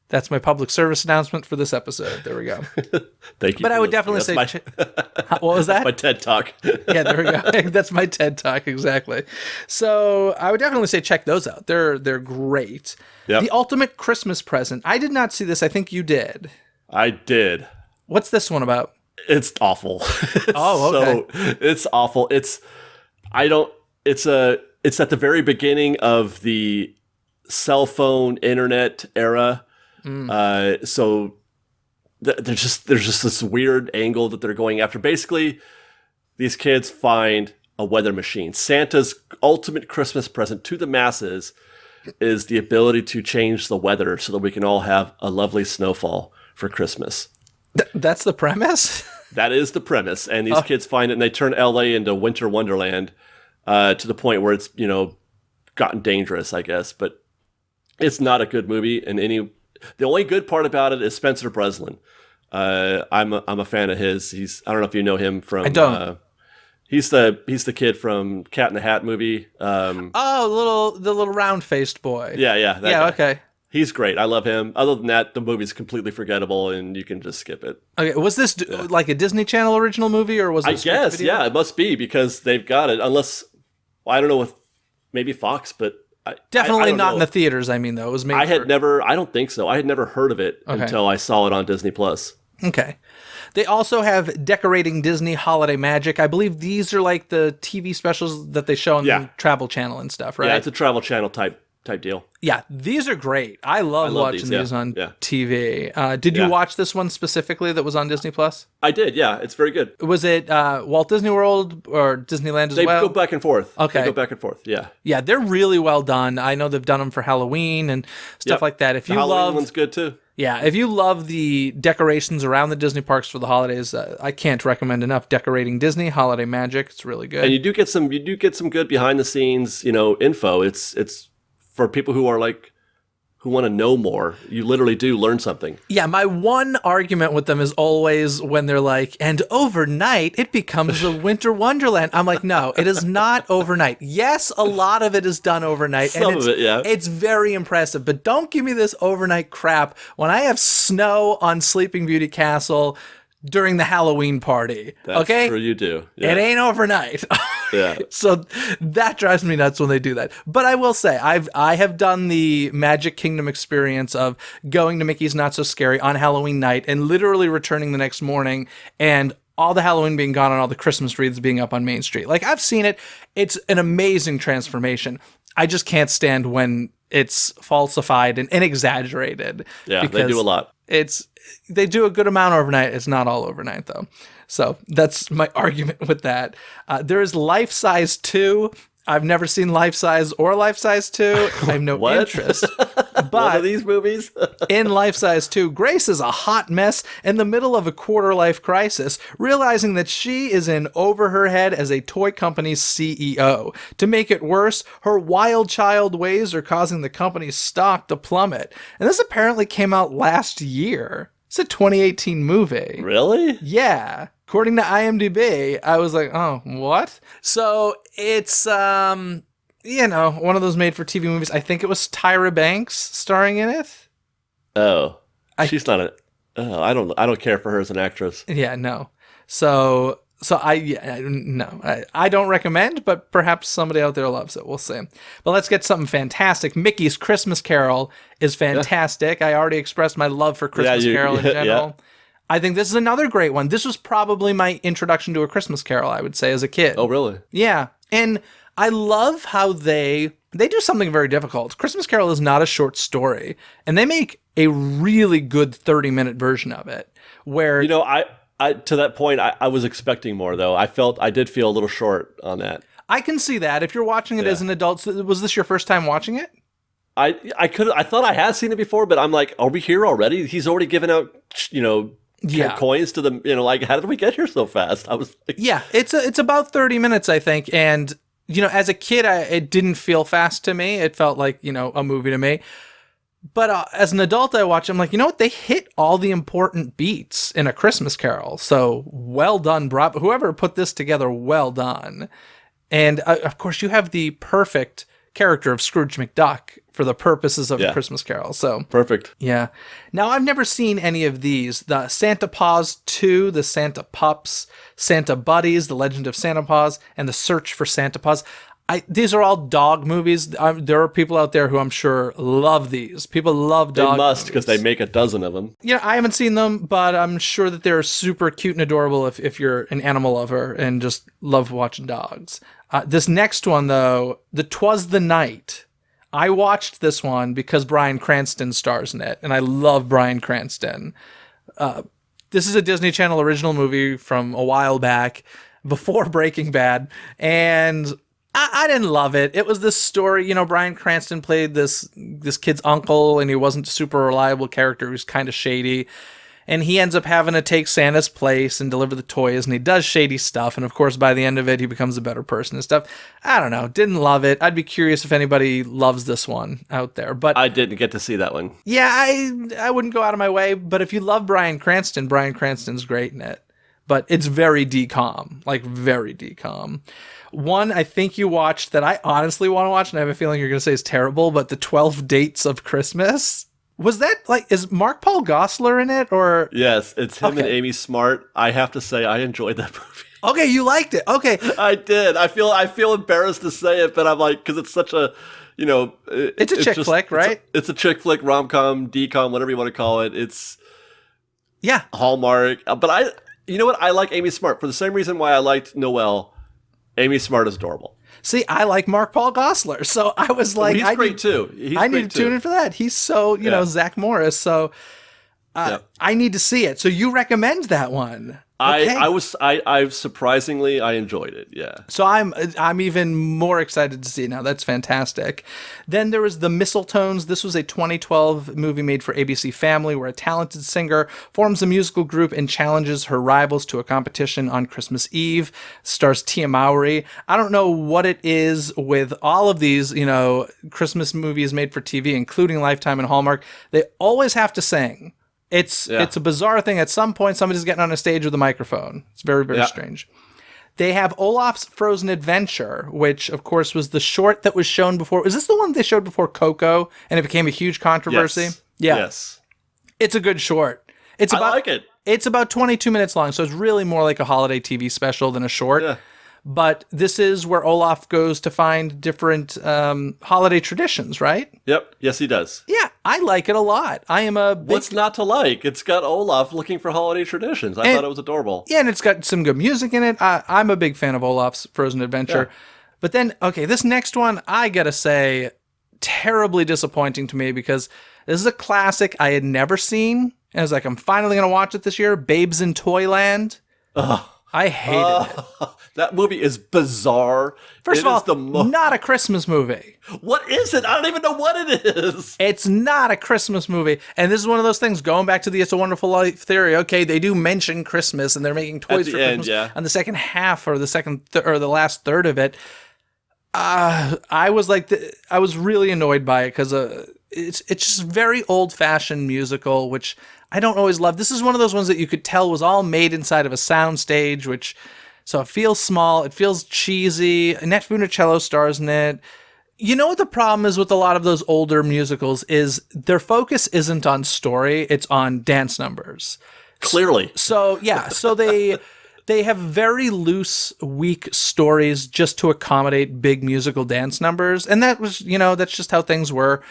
That's my public service announcement for this episode. There we go. Thank you. But I would definitely say... what was that? My TED Talk. Yeah, there we go. That's my TED Talk, exactly. So I would definitely say check those out. They're great. Yep. The Ultimate Christmas Present. I did not see this. I think you did. I did. What's this one about? It's awful. It's awful. It's at the very beginning of the cell phone, internet era. So there's just this weird angle that they're going after. Basically, these kids find a weather machine. Santa's ultimate Christmas present to the masses is the ability to change the weather so that we can all have a lovely snowfall for Christmas. That's the premise? That is the premise. And these kids find it, and they turn LA into winter wonderland to the point where it's, gotten dangerous, I guess. But it's not a good movie. The only good part about it is Spencer Breslin. I'm a fan of his. I don't know if you know him from. I don't. He's the kid from Cat in the Hat movie. The little round-faced boy. Yeah, that guy. Okay. He's great. I love him. Other than that, the movie's completely forgettable, and you can just skip it. Okay, was this like a Disney Channel original movie, or was it? I guess, yeah, it must be because they've got it. Unless, I don't know, with maybe Fox, but definitely I not know. in the theaters. I mean, though, it was made. I don't think so. I had never heard of it until I saw it on Disney Plus. Okay. They also have Decorating Disney Holiday Magic. I believe these are like the TV specials that they show on the Travel Channel and stuff, right? Yeah, it's a Travel Channel type deal. Yeah, these are great. I love watching these on TV. Did you watch this one specifically that was on Disney Plus? I did, yeah. It's very good. Was it Walt Disney World or Disneyland as well? They go back and forth. Okay. They go back and forth, yeah. Yeah, they're really well done. I know they've done them for Halloween and stuff like that. If the you Halloween one's good too. Yeah, if you love the decorations around the Disney parks for the holidays, I can't recommend enough Decorating Disney Holiday Magic. It's really good. And you do get some good behind the scenes, info. It's for people who want to know more. You literally do learn something. Yeah, my one argument with them is always when they're like, and overnight it becomes a winter wonderland. I'm like, no, it is not overnight. Yes, a lot of it is done overnight. Some of it, yeah. It's very impressive, but don't give me this overnight crap when I have snow on Sleeping Beauty Castle during the Halloween party. That's okay? true, you do. Yeah. It ain't overnight. Yeah. So that drives me nuts when they do that. But I will say, I have done the Magic Kingdom experience of going to Mickey's Not So Scary on Halloween night and literally returning the next morning and all the Halloween being gone and all the Christmas wreaths being up on Main Street. Like, I've seen it. It's an amazing transformation. I just can't stand when it's falsified and exaggerated. Yeah, they do a lot. They do a good amount overnight. It's not all overnight, though. So that's my argument with that. There is Life Size 2. I've never seen Life Size or Life Size 2. I have no interest. But one of these movies? in Life Size 2, Grace is a hot mess in the middle of a quarter-life crisis, realizing that she is in over her head as a toy company's CEO. To make it worse, her wild child ways are causing the company's stock to plummet. And this apparently came out last year. It's a 2018 movie. Really? Yeah. According to IMDb, I was like, oh, what? So it's, one of those made-for-TV movies. I think it was Tyra Banks starring in it. Oh. She's not I don't care for her as an actress. Yeah, no. So I don't recommend, but perhaps somebody out there loves it. We'll see. But let's get something fantastic. Mickey's Christmas Carol is fantastic. Yeah. I already expressed my love for Christmas Carol in general. Yeah. I think this is another great one. This was probably my introduction to A Christmas Carol, I would say, as a kid. Oh, really? Yeah. And I love how they do something very difficult. Christmas Carol is not a short story, and they make a really good 30-minute version of it where... I to that point, I was expecting more, though. I did feel a little short on that. I can see that. If you're watching it as an adult, was this your first time watching it? I thought I had seen it before, but I'm like, are we here already? He's already given out, coins to them. How did we get here so fast? I was like, yeah, it's about 30 minutes, I think. And, as a kid, it didn't feel fast to me. It felt like, a movie to me. But as an adult, I watch, I'm like, you know what? They hit all the important beats in A Christmas Carol. So well done, whoever put this together, well done. And of course, you have the perfect character of Scrooge McDuck for the purposes of A Christmas Carol. So perfect. Yeah. Now, I've never seen any of these. The Santa Paws 2, the Santa Pups, Santa Buddies, The Legend of Santa Paws, and The Search for Santa Paws. These are all dog movies. There are people out there who I'm sure love these. People love dog movies. They must, because they make a dozen of them. I haven't seen them, but I'm sure that they're super cute and adorable if you're an animal lover and just love watching dogs. This next one, though, the 'Twas the Night. I watched this one because Bryan Cranston stars in it, and I love Bryan Cranston. This is a Disney Channel original movie from a while back, before Breaking Bad, and I didn't love it. It was this story, you know, Bryan Cranston played this kid's uncle, and he wasn't a super reliable character. He was kind of shady. And he ends up having to take Santa's place and deliver the toys, and he does shady stuff. And of course, by the end of it, he becomes a better person and stuff. I don't know. Didn't love it. I'd be curious if anybody loves this one out there. But I didn't get to see that one. yeah, I wouldn't go out of my way. But if you love Bryan Cranston's great in it. But it's very decom, like very decom. One I think you watched that I honestly want to watch, and I have a feeling you're going to say is terrible, but the 12 Dates of Christmas. Was that is Mark Paul Gosselaar in it, or? Yes, it's him and Amy Smart. I have to say I enjoyed that movie. Okay, you liked it. Okay. I did. I feel embarrassed to say it, but I'm like, because it's such a, you know. It's a chick flick, right? It's a chick flick, rom-com, decom, whatever you want to call it. It's Hallmark. But you know what? I like Amy Smart for the same reason why I liked Noelle. Amy Smart is adorable. See, I like Mark Paul Gosselaar, so I was like, he's great too. I need to tune in for that. He's so, you know, Zach Morris, so I need to see it. So you recommend that one? Okay. I surprisingly I enjoyed it. Yeah. So I'm even more excited to see it now. That's fantastic. Then there was The Mistletones. This was a 2012 movie made for ABC Family where a talented singer forms a musical group and challenges her rivals to a competition on Christmas Eve. Stars Tia Mowry. I don't know what it is with all of these, you know, Christmas movies made for TV, including Lifetime and Hallmark. They always have to sing. It's a bizarre thing. At some point, somebody's getting on a stage with a microphone. It's very, very strange. They have Olaf's Frozen Adventure, which, of course, was the short that was shown before. Is this the one they showed before Coco, and it became a huge controversy? Yes. Yeah. Yes. It's a good short. I like it. It's about 22 minutes long, so it's really more like a holiday TV special than a short. Yeah. But this is where Olaf goes to find different holiday traditions, right? Yep. Yes, he does. Yeah, I like it a lot. I am a big... What's not to like? It's got Olaf looking for holiday traditions. I thought it was adorable. Yeah, and it's got some good music in it. I'm a big fan of Olaf's Frozen Adventure. Yeah. But then, okay, this next one, I gotta say, terribly disappointing to me because this is a classic I had never seen. And I was like, I'm finally gonna watch it this year. Babes in Toyland. Ugh. I hated it. That movie is bizarre. First of all, not a Christmas movie. What is it? I don't even know what it is. It's not a Christmas movie. And this is one of those things, going back to the It's a Wonderful Life theory. Okay, they do mention Christmas, and they're making toys for Christmas. On the second half, or the last third of it, I was like, I was really annoyed by it because it's just very old-fashioned musical, which I don't always love. This is one of those ones that you could tell was all made inside of a soundstage, so it feels small, it feels cheesy. Annette Funicello stars in it. You know what the problem is with a lot of those older musicals is their focus isn't on story, it's on dance numbers. Clearly. So they have very loose, weak stories just to accommodate big musical dance numbers. And that was, that's just how things were.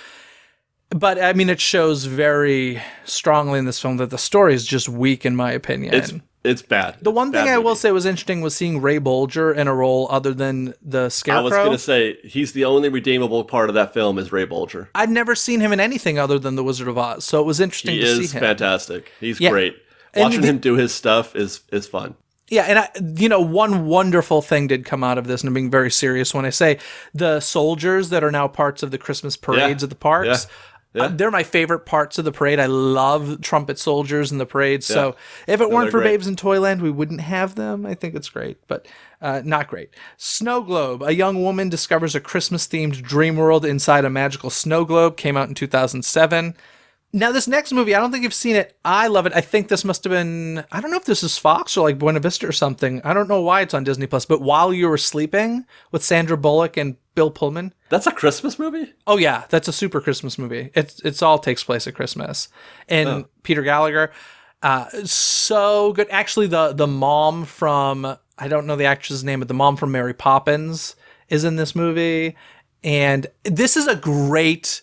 But, I mean, it shows very strongly in this film that the story is just weak, in my opinion. It's bad. The one thing I will say was interesting was seeing Ray Bolger in a role other than the Scarecrow. I was going to say, he's the only redeemable part of that film is Ray Bolger. I'd never seen him in anything other than The Wizard of Oz, so it was interesting to see him. He is fantastic. He's great. Watching him do his stuff is fun. Yeah, and one wonderful thing did come out of this, and I'm being very serious when I say the soldiers that are now parts of the Christmas parades at the parks. Yeah. They're my favorite parts of the parade. I love trumpet soldiers in the parade. So if it weren't for Babes in Toyland, we wouldn't have them. I think it's great, but not great. Snow Globe. A young woman discovers a Christmas-themed dream world inside a magical snow globe. Came out in 2007. Now, this next movie, I don't think you've seen it. I love it. I think this must have been, I don't know if this is Fox or like Buena Vista or something. I don't know why it's on Disney Plus, but While You Were Sleeping with Sandra Bullock and Bill Pullman. That's a Christmas movie? Oh, yeah. That's a super Christmas movie. It's all takes place at Christmas. And Peter Gallagher. So good. Actually, the mom from, I don't know the actress's name, but the mom from Mary Poppins is in this movie. And this is a great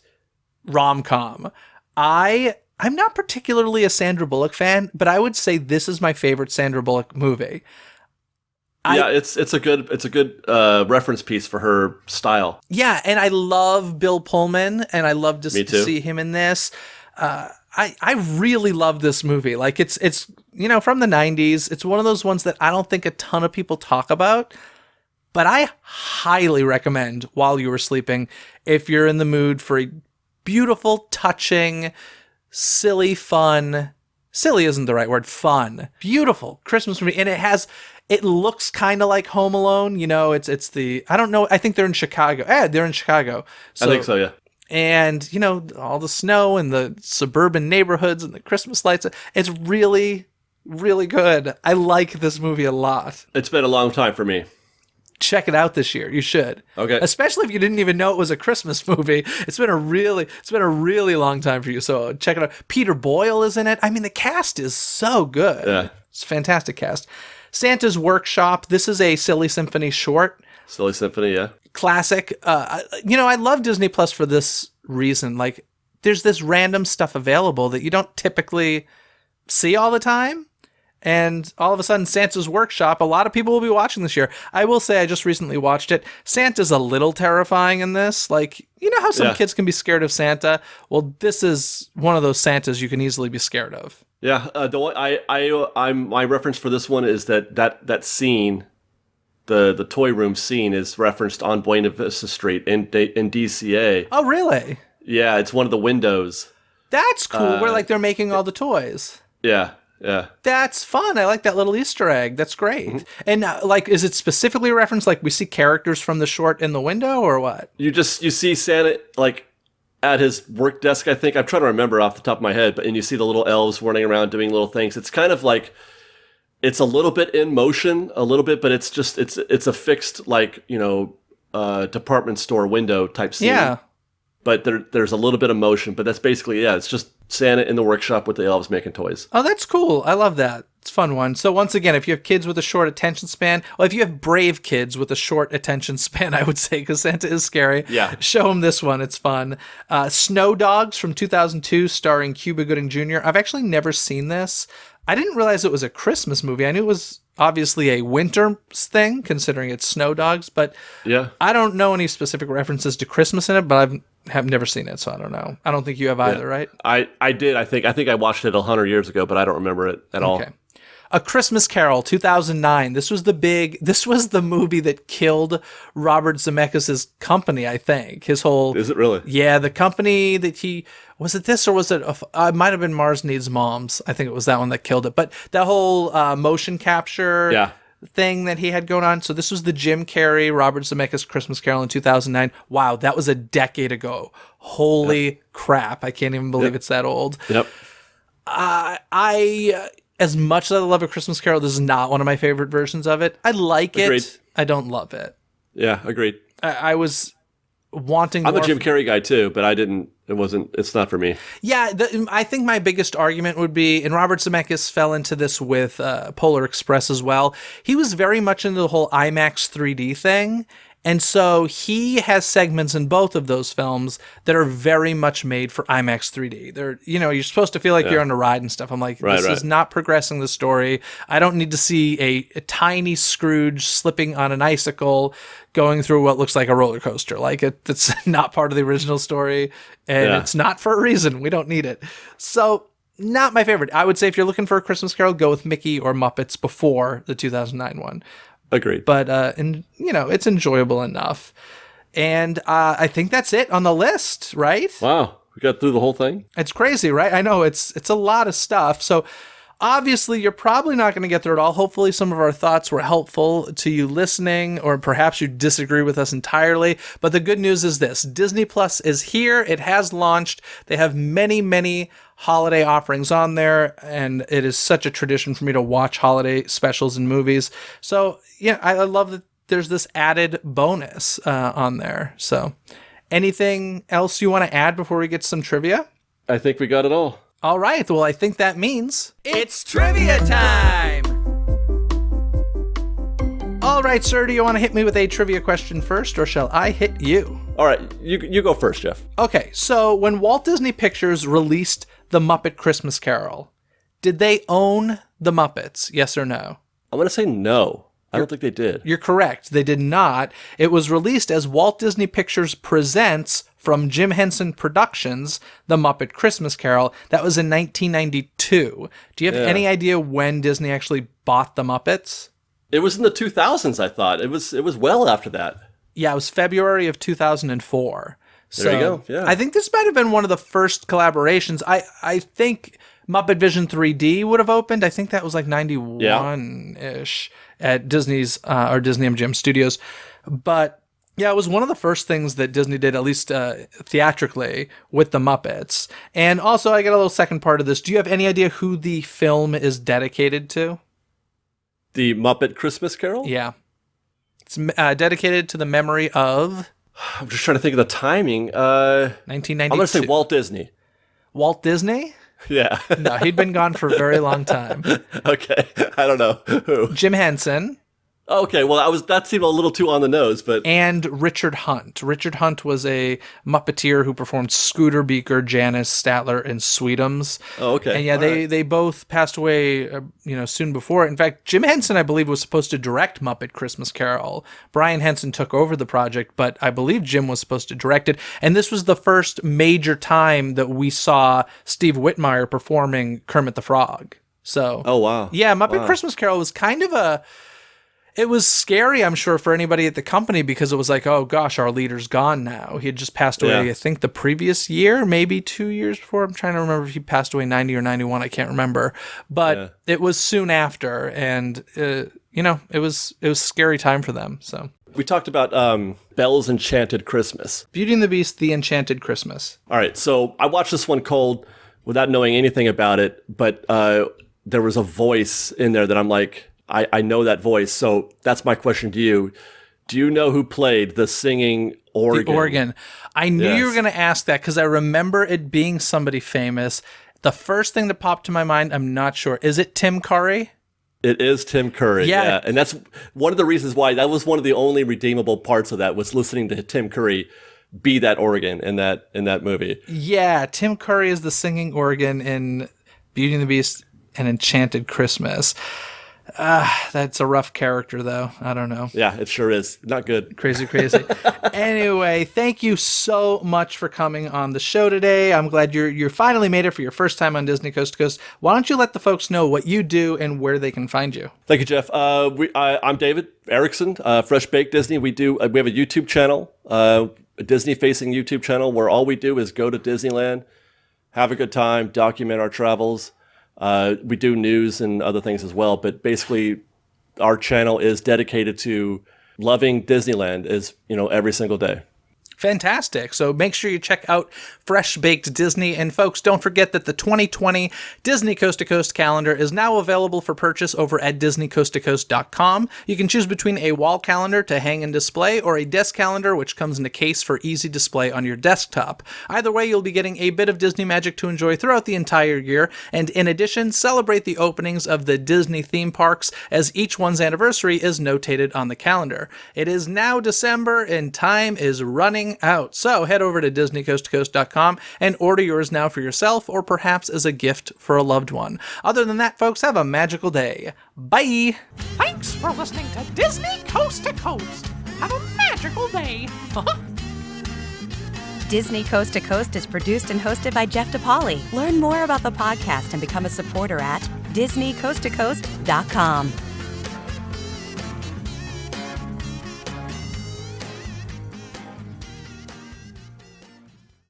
rom-com. I'm not particularly a Sandra Bullock fan, but I would say this is my favorite Sandra Bullock movie. Yeah, it's a good reference piece for her style. Yeah, and I love Bill Pullman, and I love to see him in this. I really love this movie. Like it's from the 90s. It's one of those ones that I don't think a ton of people talk about, but I highly recommend While You Were Sleeping if you're in the mood for a beautiful, touching, silly, fun. Silly isn't the right word. Fun, beautiful Christmas movie, and it looks kind of like Home Alone. It's the I don't know. I think they're in Chicago. They're in Chicago. I think so. Yeah. And all the snow and the suburban neighborhoods and the Christmas lights. It's really, really good. I like this movie a lot. It's been a long time for me. Check it out this year. You should. Okay. Especially if you didn't even know it was a Christmas movie. It's been a really long time for you. So check it out. Peter Boyle is in it. I mean, the cast is so good. Yeah. It's a fantastic cast. Santa's Workshop. This is a Silly Symphony short. Silly Symphony, yeah. Classic. I love Disney Plus for this reason. Like, there's this random stuff available that you don't typically see all the time. And all of a sudden, Santa's Workshop, a lot of people will be watching this year. I will say I just recently watched it. Santa's a little terrifying in this. Like, you know how some kids can be scared of Santa? Well, this is one of those Santas you can easily be scared of. Yeah, my reference for this one is that scene, the toy room scene, is referenced on Buena Vista Street in DCA. Oh, really? Yeah, it's one of the windows. That's cool. Where they're making all the toys. Yeah. Yeah. That's fun. I like that little Easter egg. That's great. Mm-hmm. And is it specifically referenced? Like we see characters from the short in the window or what? You see Santa at his work desk, I think. I'm trying to remember off the top of my head, and you see the little elves running around doing little things. It's kind of like, it's a little bit in motion, a little bit, but it's a fixed department store window type scene. Yeah. But there's a little bit of motion, but that's basically, it's just Santa in the workshop with the elves making toys. Oh, that's cool. I love that. It's a fun one. So once again, if you have kids with a short attention span, if you have brave kids with a short attention span, I would say, because Santa is scary, show them this one. It's fun. Snow Dogs from 2002, starring Cuba Gooding Jr. I've actually never seen this. I didn't realize it was a Christmas movie. I knew it was obviously a winter thing, considering it's Snow Dogs, but I don't know any specific references to Christmas in it, but have never seen it, so I don't know. I don't think you have either, right? I did. I think I watched it 100 years ago, but I don't remember it at all. A Christmas Carol, 2009. This was the movie that killed Robert Zemeckis' company, I think. His whole... Is it really? Yeah, the company that was it this or was it... it might have been Mars Needs Moms. I think it was that one that killed it. But that whole motion capture thing that he had going on. So this was the Jim Carrey, Robert Zemeckis Christmas Carol in 2009. Wow, that was a decade ago. Holy crap. I can't even believe it's that old. Yep. As much as I love A Christmas Carol, this is not one of my favorite versions of it. I like it. I don't love it. Yeah, agreed. I was wanting I'm a Jim Carrey guy too, but it's not for me. Yeah, I think my biggest argument would be, and Robert Zemeckis fell into this with Polar Express as well, he was very much into the whole IMAX 3D thing. And so he has segments in both of those films that are very much made for IMAX 3D. They're, you're supposed to feel like you're on a ride and stuff. I'm like, this is not progressing the story. I don't need to see a tiny Scrooge slipping on an icicle going through what looks like a roller coaster. Like it's not part of the original story, and it's not for a reason. We don't need it. So not my favorite. I would say if you're looking for A Christmas Carol, go with Mickey or Muppets before the 2009 one. Agreed. But, it's enjoyable enough. And I think that's it on the list, right? Wow. We got through the whole thing? It's crazy, right? I know it's a lot of stuff. So obviously you're probably not going to get through it all. Hopefully some of our thoughts were helpful to you listening, or perhaps you disagree with us entirely. But the good news is this: Disney Plus is here. It has launched. They have many, many holiday offerings on there, and it is such a tradition for me to watch holiday specials and movies. So I love that there's this added bonus on there. So anything else you want to add before we get to some trivia? I think we got it all. All right. Well, I think that means it's trivia time. All right, sir. Do you want to hit me with a trivia question first, or shall I hit you? All right. You go first, Jeff. Okay. So when Walt Disney Pictures released The Muppet Christmas Carol, did they own the Muppets? Yes or no? I'm going to say no. I don't think they did. You're correct. They did not. It was released as Walt Disney Pictures Presents from Jim Henson Productions, The Muppet Christmas Carol. That was in 1992. Do you have any idea when Disney actually bought the Muppets? It was in the 2000s, I thought. It was well after that. Yeah, it was February of 2004. There you go. Yeah. I think this might have been one of the first collaborations. I think Muppet Vision 3D would have opened. I think that was like 91-ish at Disney's or Disney MGM Studios. But yeah, it was one of the first things that Disney did, at least theatrically, with the Muppets. And also, I got a little second part of this. Do you have any idea who the film is dedicated to? The Muppet Christmas Carol? Yeah. It's dedicated to the memory of... I'm just trying to think of the timing. 1992. I'm going to say Walt Disney. Walt Disney? Yeah. No, he'd been gone for a very long time. Okay. I don't know. Who? Jim Henson. Okay, well, that seemed a little too on the nose, but... And Richard Hunt. Richard Hunt was a Muppeteer who performed Scooter, Beaker, Janice, Statler, and Sweetums. Oh, okay. And yeah, they both passed away, soon before. In fact, Jim Henson, I believe, was supposed to direct Muppet Christmas Carol. Brian Henson took over the project, but I believe Jim was supposed to direct it. And this was the first major time that we saw Steve Whitmire performing Kermit the Frog. So... Oh, wow. Yeah, Muppet Christmas Carol was kind of It was scary, I'm sure, for anybody at the company because it was like, oh gosh, our leader's gone now. He had just passed away, I think, the previous year, maybe 2 years before. I'm trying to remember if he passed away 90 or 91. I can't remember. But it was soon after, and it was a scary time for them. So we talked about Belle's Enchanted Christmas. Beauty and the Beast, The Enchanted Christmas. All right, so I watched this one cold without knowing anything about it, but there was a voice in there that I'm like, I know that voice, so that's my question to you. Do you know who played the singing organ? The organ. I knew you were going to ask that because I remember it being somebody famous. The first thing that popped to my mind, I'm not sure. Is it Tim Curry? It is Tim Curry, yeah. And that's one of the reasons why that was one of the only redeemable parts of that was listening to Tim Curry be that organ in that movie. Yeah, Tim Curry is the singing organ in Beauty and the Beast and Enchanted Christmas. That's a rough character, though. I don't know. Yeah, it sure is. Not good. Crazy. Anyway, thank you so much for coming on the show today. I'm glad you finally made it for your first time on Disney Coast to Coast. Why don't you let the folks know what you do and where they can find you? Thank you, Jeff. I'm David Erickson, Fresh Baked Disney. We have a YouTube channel, a Disney-facing YouTube channel, where all we do is go to Disneyland, have a good time, document our travels. We do news and other things as well, but basically our channel is dedicated to loving Disneyland every single day. Fantastic. So make sure you check out Fresh Baked Disney. And folks, don't forget that the 2020 Disney Coast to Coast calendar is now available for purchase over at DisneyCoastToCoast.com. You can choose between a wall calendar to hang and display or a desk calendar, which comes in a case for easy display on your desktop. Either way, you'll be getting a bit of Disney magic to enjoy throughout the entire year. And in addition, celebrate the openings of the Disney theme parks as each one's anniversary is notated on the calendar. It is now December and time is running out. So head over to DisneyCoastToCoast.com and order yours now for yourself or perhaps as a gift for a loved one. Other than that, folks, have a magical day. Bye! Thanks for listening to Disney Coast to Coast. Have a magical day. Disney Coast to Coast is produced and hosted by Jeff DePauli. Learn more about the podcast and become a supporter at DisneyCoastToCoast.com.